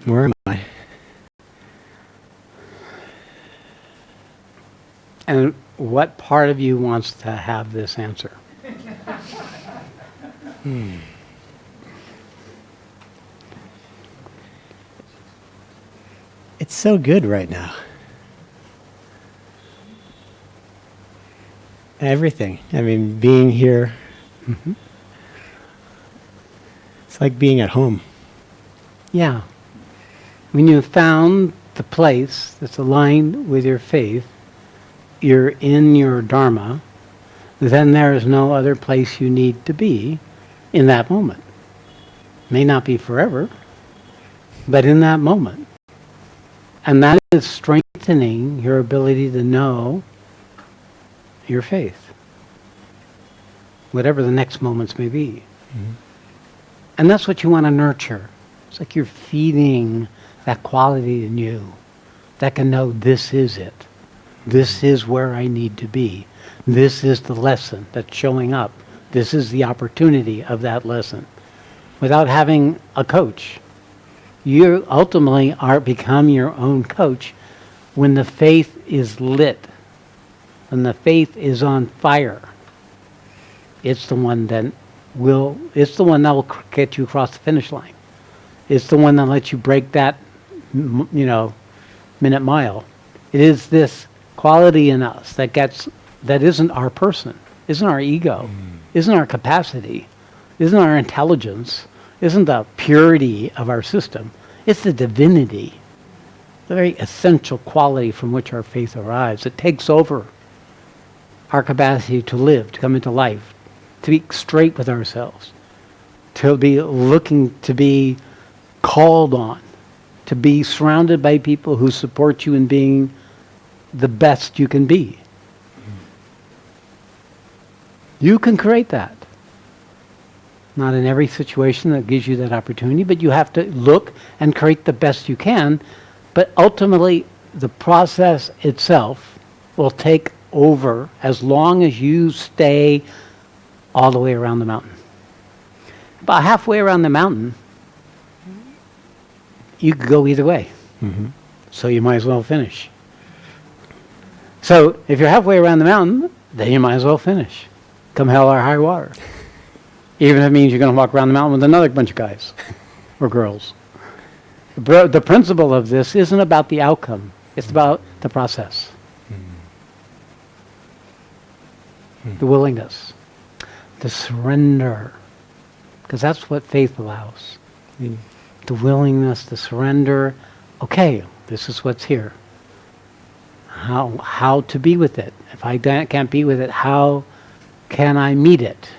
where am I? And what part of you wants to have this answer? It's so good right now. Everything. I mean, being here. It's like being at home. Yeah. When you've found the place that's aligned with your faith, you're in your Dharma, then there is no other place you need to be in that moment. May not be forever, but in that moment. And that is strengthening your ability to know your faith, whatever the next moments may be. And that's what you want to nurture. It's like you're feeding that quality in you that can know this is it. This is where I need to be. This is the lesson that's showing up. This is the opportunity of that lesson. Without having a coach, you ultimately become your own coach when the faith is lit, when the faith is on fire. It's the one that will get you across the finish line. It's the one that lets you break that, minute mile. It is this quality in us that isn't our person, isn't our ego, isn't our capacity, isn't our intelligence, isn't the purity of our system. It's the divinity, the very essential quality from which our faith arrives. It takes over our capacity to live, to come into life, to be straight with ourselves, to be looking to be called on, to be surrounded by people who support you in being the best you can be. You can create that. Not in every situation that gives you that opportunity, but you have to look and create the best you can. But ultimately, the process itself will take over as long as you stay all the way around the mountain. About halfway around the mountain, you could go either way. So you might as well finish. So if you're halfway around the mountain, then you might as well finish. Come hell or high water. Even if it means you're going to walk around the mountain with another bunch of guys or girls. The principle of this isn't about the outcome. It's about the process. The willingness. The surrender. Because that's what faith allows. The willingness to surrender. Okay, this is what's here. How to be with it. If I can't be with it, how can I meet it?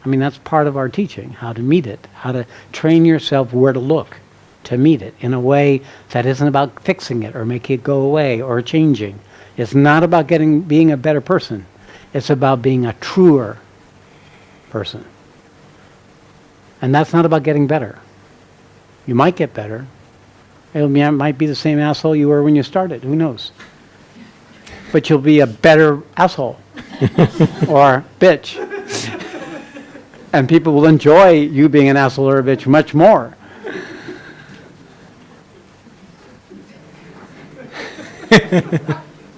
I mean, that's part of our teaching, how to meet it, how to train yourself where to look to meet it in a way that isn't about fixing it or making it go away or changing. It's not about being a better person. It's about being a truer person. And that's not about getting better. You might get better. It might be the same asshole you were when you started. Who knows? But you'll be a better asshole or bitch. And people will enjoy you being an asshole or a bitch much more.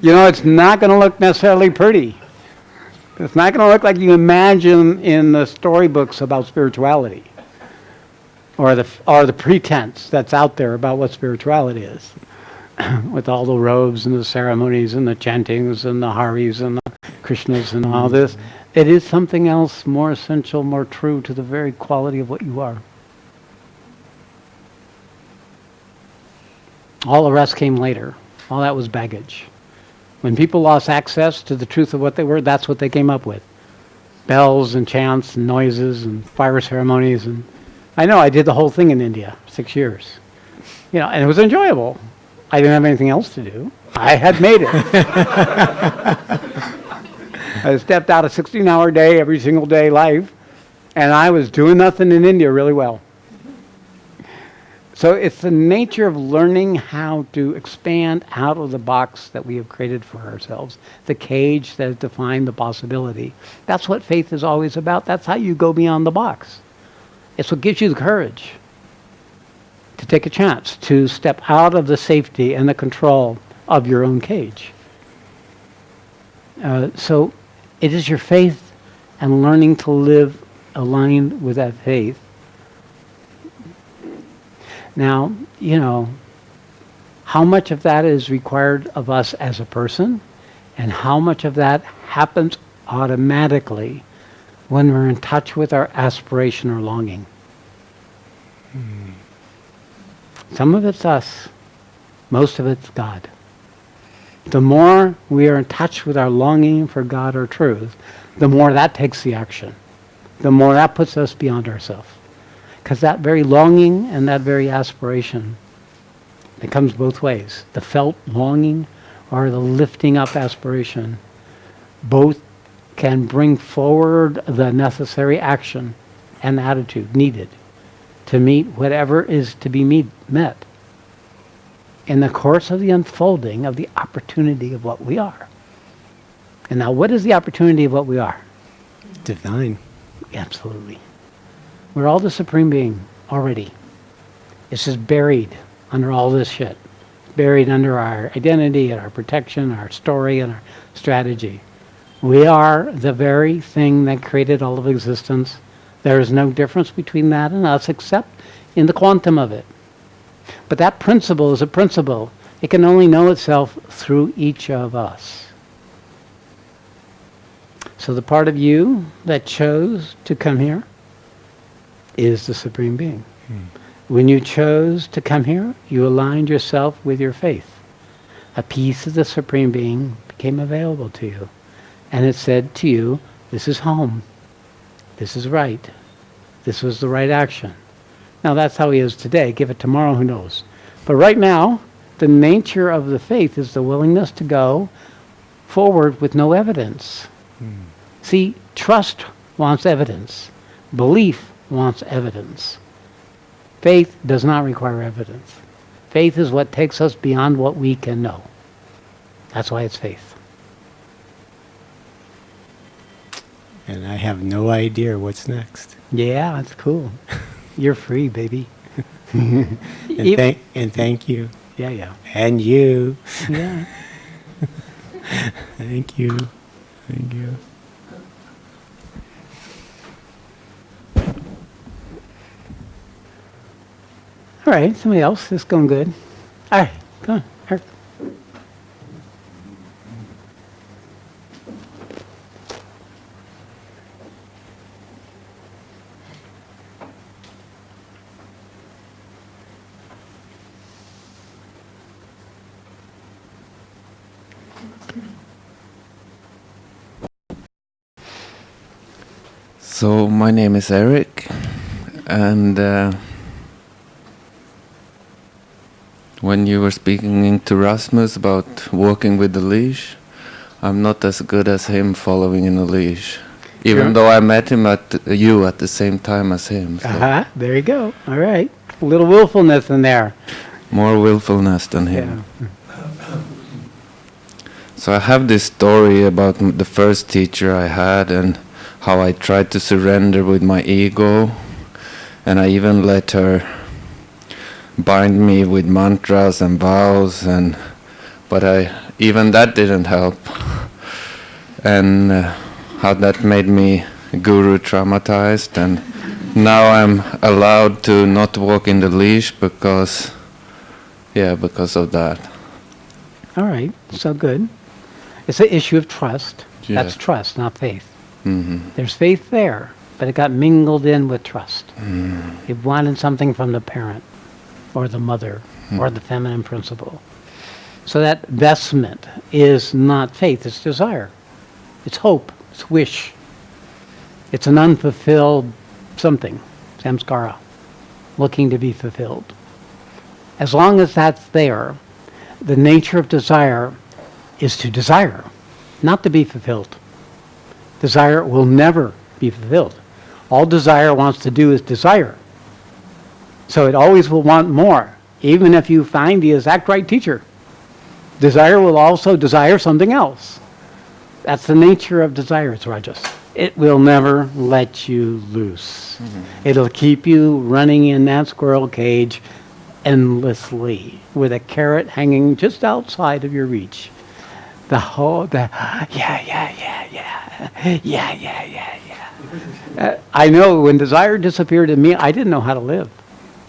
You know, it's not going to look necessarily pretty. It's not going to look like you imagine in the storybooks about spirituality, or the pretense that's out there about what spirituality is, with all the robes and the ceremonies and the chantings and the Haris and the Krishnas and all this. It is something else more essential, more true to the very quality of what you are. All the rest came later. All that was baggage. When people lost access to the truth of what they were, that's what they came up with. Bells and chants and noises and fire ceremonies. And I know I did the whole thing in India, 6 years. You know, and it was enjoyable. I didn't have anything else to do. I had made it. I stepped out a 16-hour day, every single day life, and I was doing nothing in India really well. So it's the nature of learning how to expand out of the box that we have created for ourselves, the cage that has defined the possibility. That's what faith is always about. That's how you go beyond the box. It's what gives you the courage to take a chance, to step out of the safety and the control of your own cage. So it is your faith and learning to live aligned with that faith. Now, you know, how much of that is required of us as a person, and how much of that happens automatically when we're in touch with our aspiration or longing. Some of it's us, most of it's God. The more we are in touch with our longing for God or truth, the more that takes the action, the more that puts us beyond ourselves. Because that very longing and that very aspiration, it comes both ways. The felt longing or the lifting up aspiration, both can bring forward the necessary action and attitude needed to meet whatever is to be met in the course of the unfolding of the opportunity of what we are. And now, what is the opportunity of what we are? Divine. Absolutely. We're all the Supreme Being already. It's just buried under all this shit. Buried under our identity and our protection, our story and our strategy. We are the very thing that created all of existence. There is no difference between that and us except in the quantum of it. But that principle is a principle. It can only know itself through each of us. So the part of you that chose to come here is the Supreme Being. When you chose to come here, you aligned yourself with your faith. A piece of the Supreme Being became available to you. And it said to you, this is home. This is right. This was the right action. Now that's how he is today. Give it tomorrow, who knows. But right now, the nature of the faith is the willingness to go forward with no evidence. See, trust wants evidence. Belief wants evidence. Faith does not require evidence. Faith is what takes us beyond what we can know. That's why it's faith. And I have no idea what's next. Yeah, that's cool. You're free, baby. And thank you. Yeah. And you. Yeah. Thank you. Thank you. All right, somebody else. This is going good. All right, come on. Eric. So my name is Eric, and when you were speaking to Rasmus about walking with the leash, I'm not as good as him following in a leash, even though I met him at the same time as him. So There you go. All right. A little willfulness in there. more willfulness than him. Yeah. So I have this story about the first teacher I had and how I tried to surrender with my ego, and I even let her bind me with mantras and vows and but even that didn't help. And how that made me guru traumatized, and now I'm allowed to not walk in the leash because of that. All right, so good. It's an issue of trust. Yeah. That's trust, not faith. Mm-hmm. There's faith there, but it got mingled in with trust. It wanted something from the parent or the mother or the feminine principle. So that vestment is not faith, it's desire. It's hope, it's wish. It's an unfulfilled something, samskara, looking to be fulfilled. As long as that's there, the nature of desire is to desire, not to be fulfilled. Desire will never be fulfilled. All desire wants to do is desire. So it always will want more, even if you find the exact right teacher. Desire will also desire something else. That's the nature of desire, it's Rajas. It will never let you loose. It'll keep you running in that squirrel cage endlessly with a carrot hanging just outside of your reach. I know when desire disappeared in me, I didn't know how to live.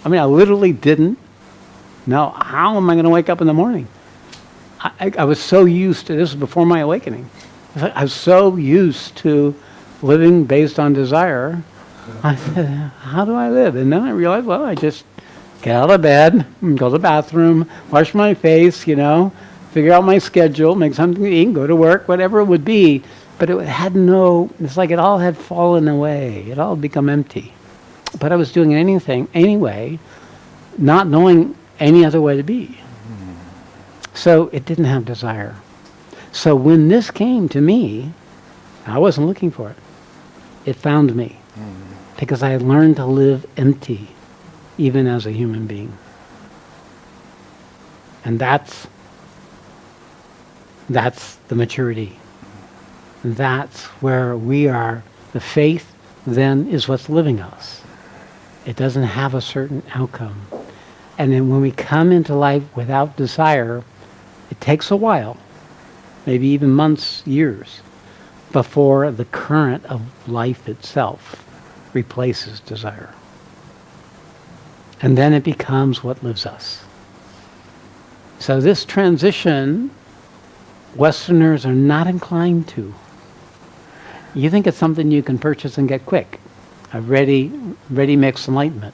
I mean, I literally didn't know. How am I going to wake up in the morning? I was so used to, this was before my awakening. I was so used to living based on desire. I said, how do I live? And then I realized, well, I just get out of bed, go to the bathroom, wash my face, figure out my schedule, make something to eat, go to work, whatever it would be. But it had it's like it all had fallen away. It all had become empty. But I was doing anything, anyway, not knowing any other way to be. So it didn't have desire. So when this came to me, I wasn't looking for it. It found me. Because I learned to live empty, even as a human being. And that's the maturity. That's where we are. The faith then is what's living us. It doesn't have a certain outcome. And then when we come into life without desire, it takes a while, maybe even months, years, before the current of life itself replaces desire. And then it becomes what lives us. So this transition, Westerners are not inclined to. You think it's something you can purchase and get quick. A ready mix enlightenment,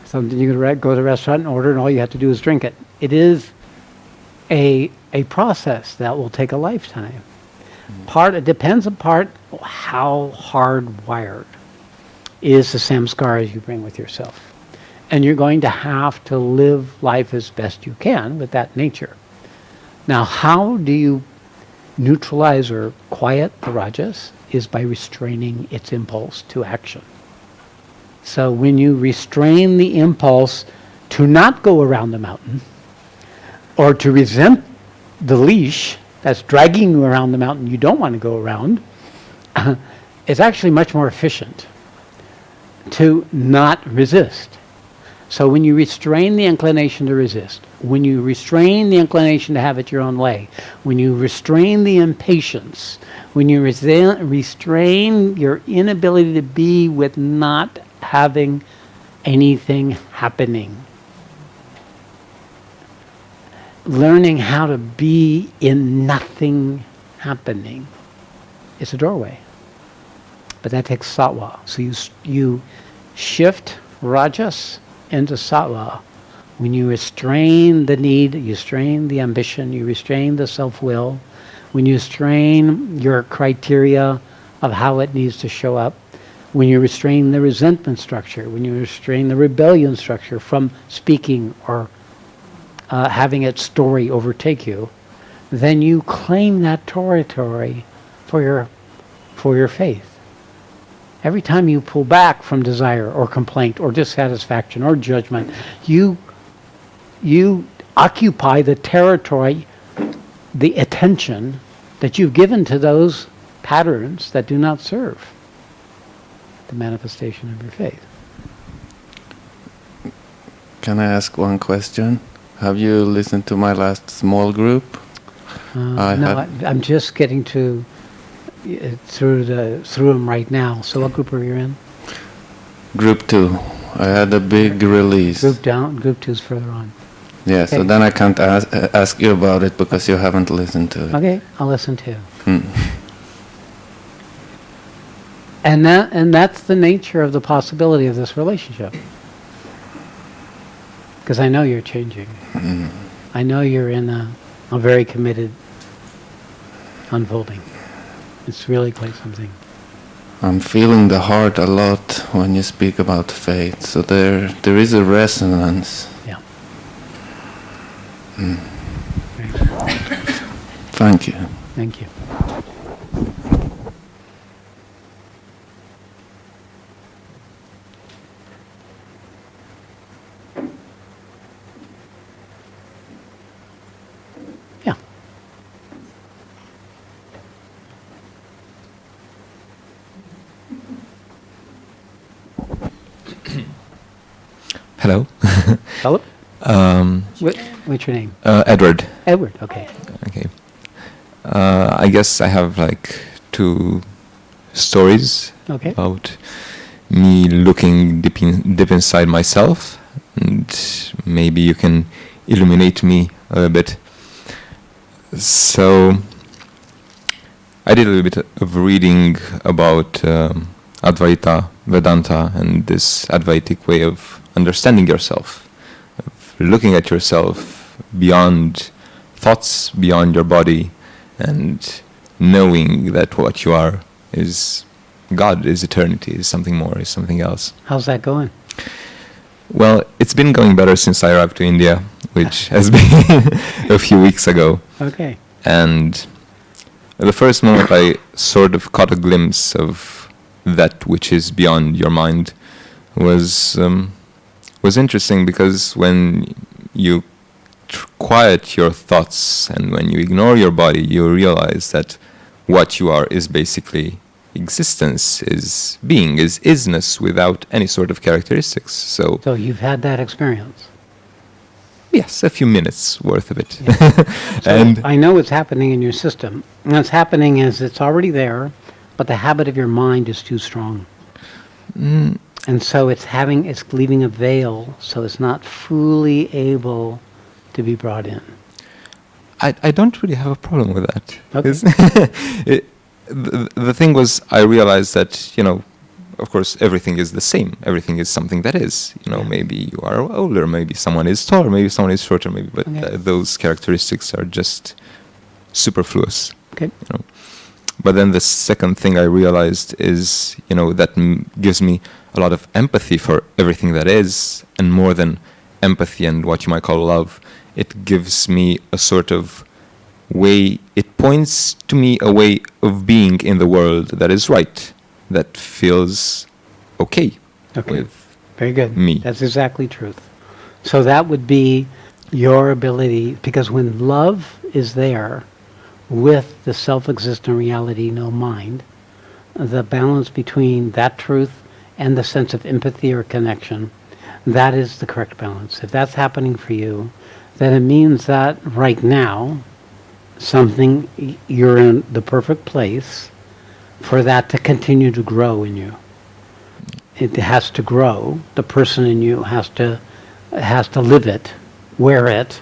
Something you can go to a restaurant and order and all you have to do is drink it. It is a process that will take a lifetime. It depends upon how hardwired is the samskaras you bring with yourself. And you're going to have to live life as best you can with that nature. Now, how do you neutralize or quiet the rajas? Is by restraining its impulse to action. So when you restrain the impulse to not go around the mountain, or to resent the leash that's dragging you around the mountain you don't want to go around, it's actually much more efficient to not resist. So when you restrain the inclination to resist, when you restrain the inclination to have it your own way, when you restrain the impatience, when you restrain your inability to be with not having anything happening, learning how to be in nothing happening, it's a doorway. But that takes sattva. So you shift rajas into sattva when you restrain the need, you restrain the ambition, you restrain the self-will, when you restrain your criteria of how it needs to show up, when you restrain the resentment structure, when you restrain the rebellion structure from speaking or having its story overtake you, then you claim that territory for your faith. Every time you pull back from desire or complaint or dissatisfaction or judgment, you occupy the territory, the attention that you've given to those patterns that do not serve the manifestation of your faith. Can I ask one question? Have you listened to my last small group? I'm just getting to through them right now. So what group are you in? Group 2. I had a big release. Group 2's further on. Yeah, so Okay. then I can't ask you about it because you haven't listened to it. Okay, I'll listen too. Hmm. And that's the nature of the possibility of this relationship. Because I know you're changing. I know you're in a very committed unfolding. It's really quite something. I'm feeling the heart a lot when you speak about faith. So there is a resonance. Yeah. Thank you. Thank you. Yeah. Hello. Hello? um, What's your name? Edward. Edward, okay. Okay. I guess I have like 2 stories Okay. about me looking deep inside myself, and maybe you can illuminate me a little bit. So I did a little bit of reading about Advaita, Vedanta, and this Advaitic way of understanding yourself, of looking at yourself beyond thoughts, beyond your body, and knowing that what you are is God, is eternity, is something more, is something else. How's that going? Well, it's been going better since I arrived to India, which has been a few weeks ago. Okay. And the first moment I sort of caught a glimpse of that which is beyond your mind was interesting, because when you quiet your thoughts and when you ignore your body, you realize that what you are is basically existence, is being, is isness without any sort of characteristics. So you've had that experience. yes, a few minutes worth of it. So And I know it's happening in your system. And what's happening is it's already there, but the habit of your mind is too strong. And so it's leaving a veil, so it's not fully able to be brought in. I don't really have a problem with that. Okay. The thing was, I realized that, of course, everything is the same. Everything is something that is. Maybe you are older, maybe someone is taller, maybe someone is shorter, but Okay. those characteristics are just superfluous. Okay. But then the second thing I realized is, that gives me a lot of empathy for everything that is, and more than empathy and what you might call love, it gives me a sort of way, it points to me a way of being in the world that is right, that feels okay with Very good. me. That's exactly truth. So that would be your ability, because when love is there with the self-existent reality, no mind, the balance between that truth and the sense of empathy or connection, that is the correct balance. If that's happening for you, then it means that right now, you're in the perfect place for that to continue to grow in you. It has to grow. The person in you has to live it, wear it,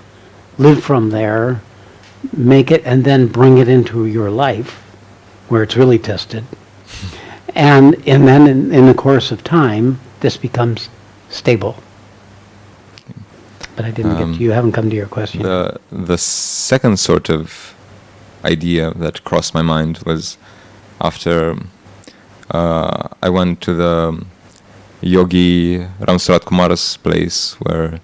live from there, make it, and then bring it into your life where it's really tested. And then in the course of time, this becomes stable. But I didn't get to you. Haven't come to your question. The second sort of idea that crossed my mind was after I went to the yogi Ramsurat Kumar's place, where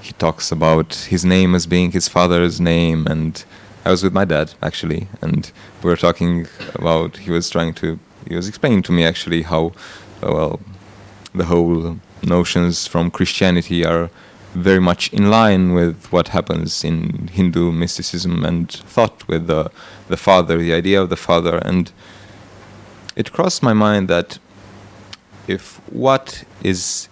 he talks about his name as being his father's name, and I was with my dad actually, and we were talking about, he was explaining to me actually how the whole notions from Christianity are very much in line with what happens in Hindu mysticism and thought with the father, the idea of the father. And it crossed my mind that if what is,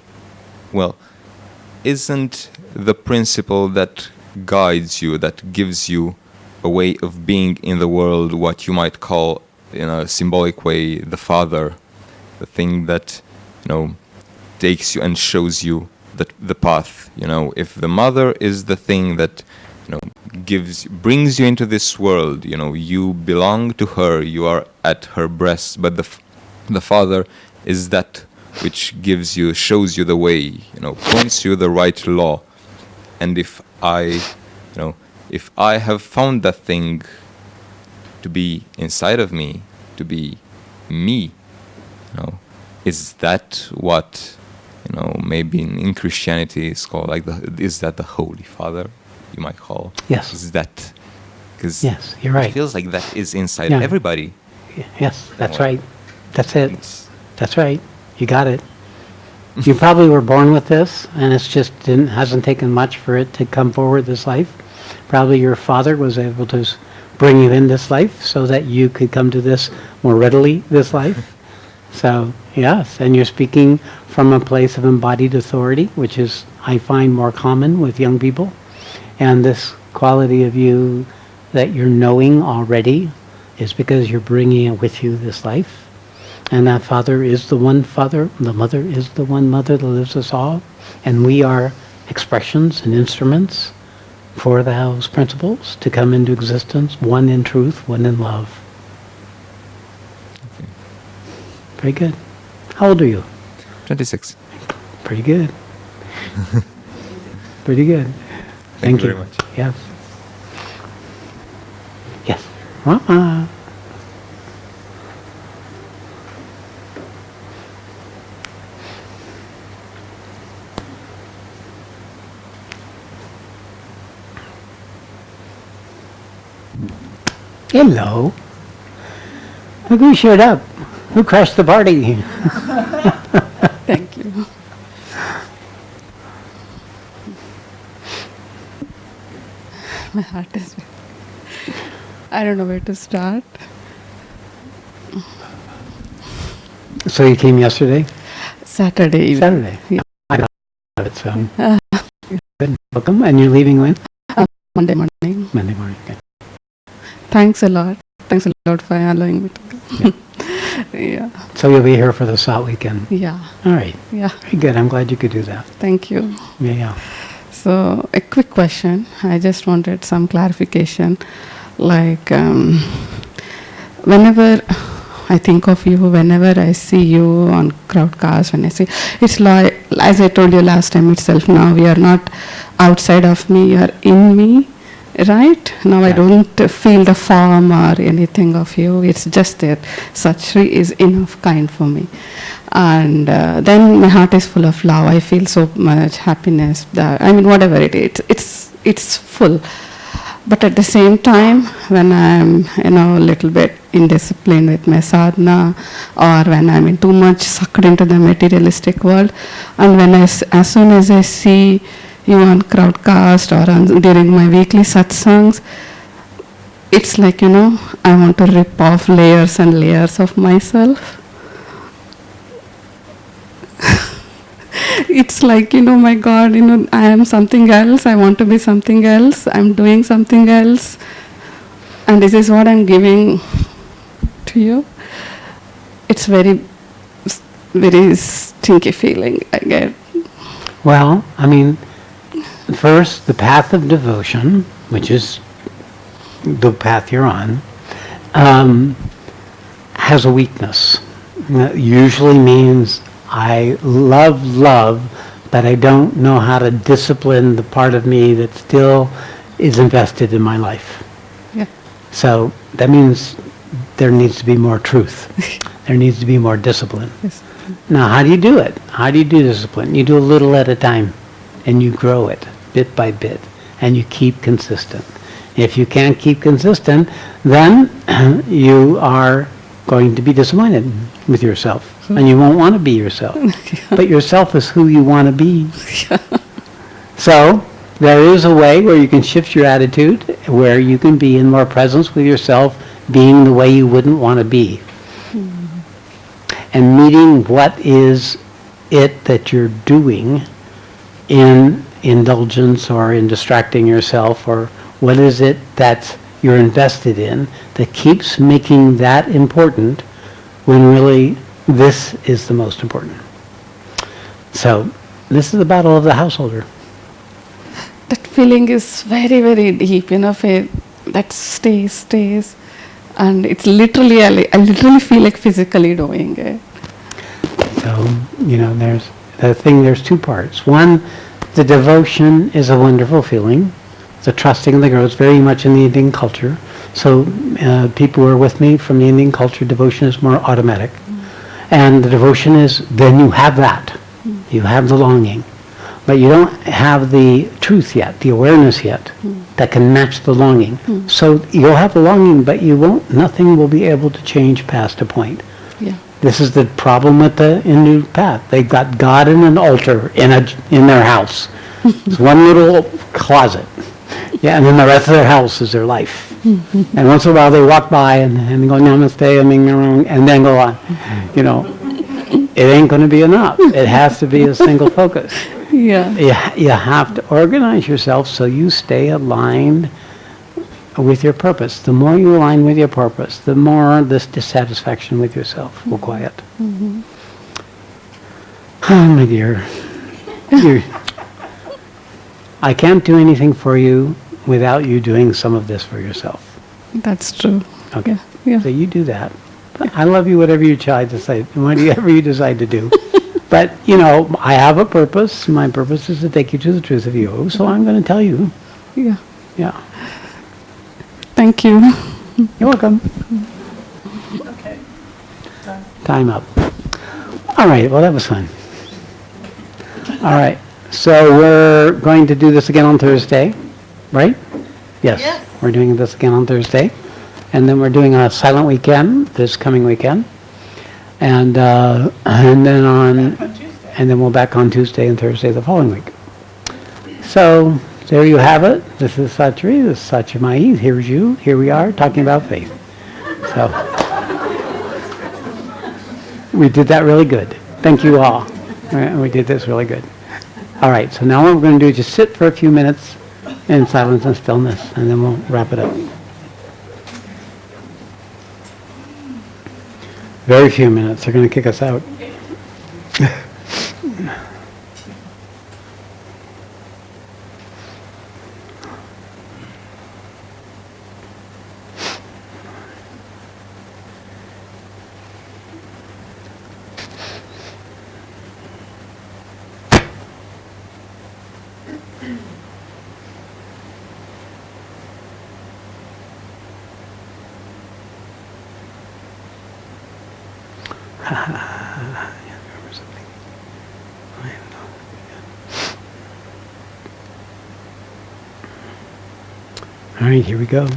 isn't the principle that guides you, that gives you a way of being in the world, what you might call, in a symbolic way, the father, the thing that, takes you and shows you the path. If the mother is the thing that, brings you into this world, you belong to her, you are at her breast, but the father is that which shows you the way, points you the right law. And if I have found that thing to be inside of me, to be me, is that what, maybe in Christianity is called, is that the Holy Father, you might call? Yes. Is that, because Yes, you're right. it feels like that is inside Yeah. everybody. Yes, that's right. That's it. That's right. You got it. You probably were born with this, and it's just hasn't taken much for it to come forward this life. Probably your father was able to bring you in this life so that you could come to this more readily this life. So, yes, and you're speaking from a place of embodied authority, which is, I find, more common with young people. And this quality of you that you're knowing already is because you're bringing it with you this life. And that father is the one father, the mother is the one mother that lives us all. And we are expressions and instruments for those principles to come into existence, one in truth, one in love. Very good. How old are you? 26. Pretty good. Pretty good. Thank you very much. Yes. Yes. Rama. Hello. Look who showed up. Who crashed the party? Thank you. My heart is... I don't know where to start. So you came yesterday? Saturday evening. Saturday? Yeah. I got it, so. Good. Welcome. And you're leaving when? Monday morning. Monday morning. Okay. Thanks a lot. Thanks a lot for allowing me to go. Yeah. So you'll be here for the SOT weekend? Yeah. All right. Yeah. Very good. I'm glad you could do that. Thank you. Yeah. So, a quick question. I just wanted some clarification. Like, whenever I think of you, whenever I see you on Crowdcast, when I see, it's like, as I told you last time itself, now we are not outside of me, you are in me, right? Now I don't feel the form or anything of you. It's just that Satshri is enough kind for me. And then my heart is full of love. I feel so much happiness. Whatever it is, it's full. But at the same time, when I'm, a little bit indisciplined with my sadhana, or when I'm too much sucked into the materialistic world, and when as soon as I see you on Crowdcast or during my weekly satsangs, it's like, I want to rip off layers and layers of myself. It's like, my God, I am something else. I want to be something else. I'm doing something else. And this is what I'm giving to you. It's very, very stinky feeling I get. Well, first, the path of devotion, which is the path you're on, has a weakness. That usually means I love, but I don't know how to discipline the part of me that still is invested in my life. Yeah. So that means there needs to be more truth. There needs to be more discipline. Yes. Now, how do you do it? How do you do discipline? You do a little at a time, and you grow it bit by bit, and you keep consistent. If you can't keep consistent, then you are going to be disappointed with yourself, and you won't want to be yourself. But yourself is who you want to be. So there is a way where you can shift your attitude, where you can be in more presence with yourself, being the way you wouldn't want to be. And meeting what is it that you're doing in indulgence or in distracting yourself, or what is it that you're invested in that keeps making that important when really this is the most important? So this is the battle of the householder. That feeling is very, very deep, that stays. And it's literally, I literally feel like physically doing it. So, there's two parts. One, the devotion is a wonderful feeling. The trusting that grows very much in the Indian culture. So people who are with me from the Indian culture, devotion is more automatic. And the devotion is, then you have that. You have the longing. But you don't have the truth yet, the awareness yet, that can match the longing. So you'll have the longing, but nothing will be able to change past a point. Yeah. This is the problem with the Hindu path. They've got God in an altar in their house. It's one little closet. Yeah, and then the rest of their house is their life. And once in a while they walk by and go, namaste, and then go on. It ain't going to be enough. It has to be a single focus. Yeah. You have to organize yourself so you stay aligned with your purpose. The more you align with your purpose, the more this dissatisfaction with yourself will quiet. Oh, my dear. I can't do anything for you without you doing some of this for yourself. That's true. Okay. Yeah. So you do that. I love you whatever you whatever you decide to do. But, I have a purpose. My purpose is to take you to the truth of you. So I'm going to tell you. Yeah. Yeah. Thank you. You're welcome. Okay. Time up. All right. Well, that was fun. All right. So we're going to do this again on Thursday, right? Yes. Yes. We're doing this again on Thursday. And then we're doing a silent weekend this coming weekend. And then we'll back on Tuesday and Thursday the following week. So there you have it. This is Satri. This is Satchamai. Here's you. Here we are talking about faith. So we did that really good. Thank you all. We did this really good. All right. So now what we're going to do is just sit for a few minutes in silence and stillness, and then we'll wrap it up. Very few minutes. They're going to kick us out. All right, here we go.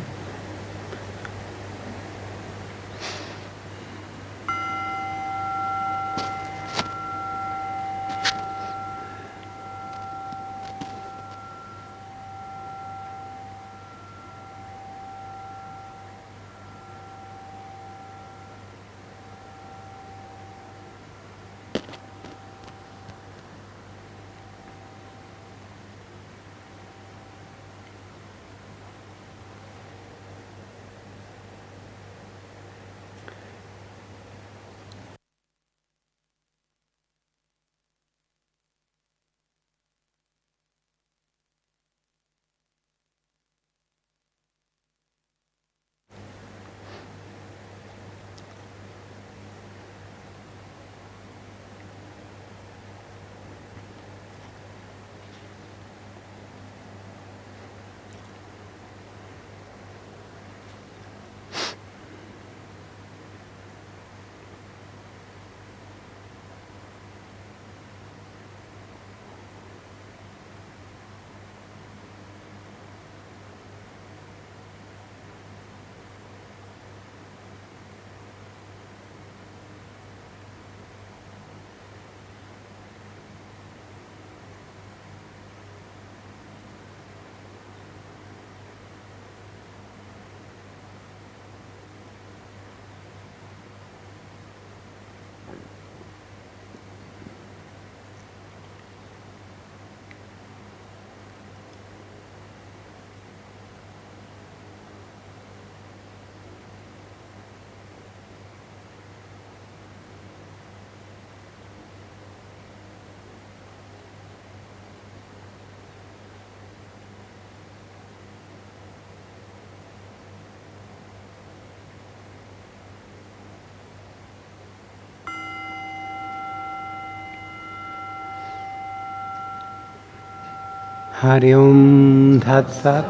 Hari Om Tat Sat.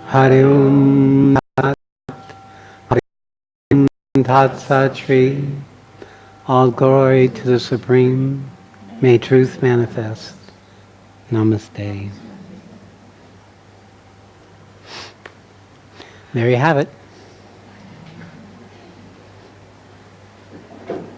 Hari Om Tat. Hari Om Tat Sat Shri. All glory to the Supreme. May truth manifest. Namaste. There you have it.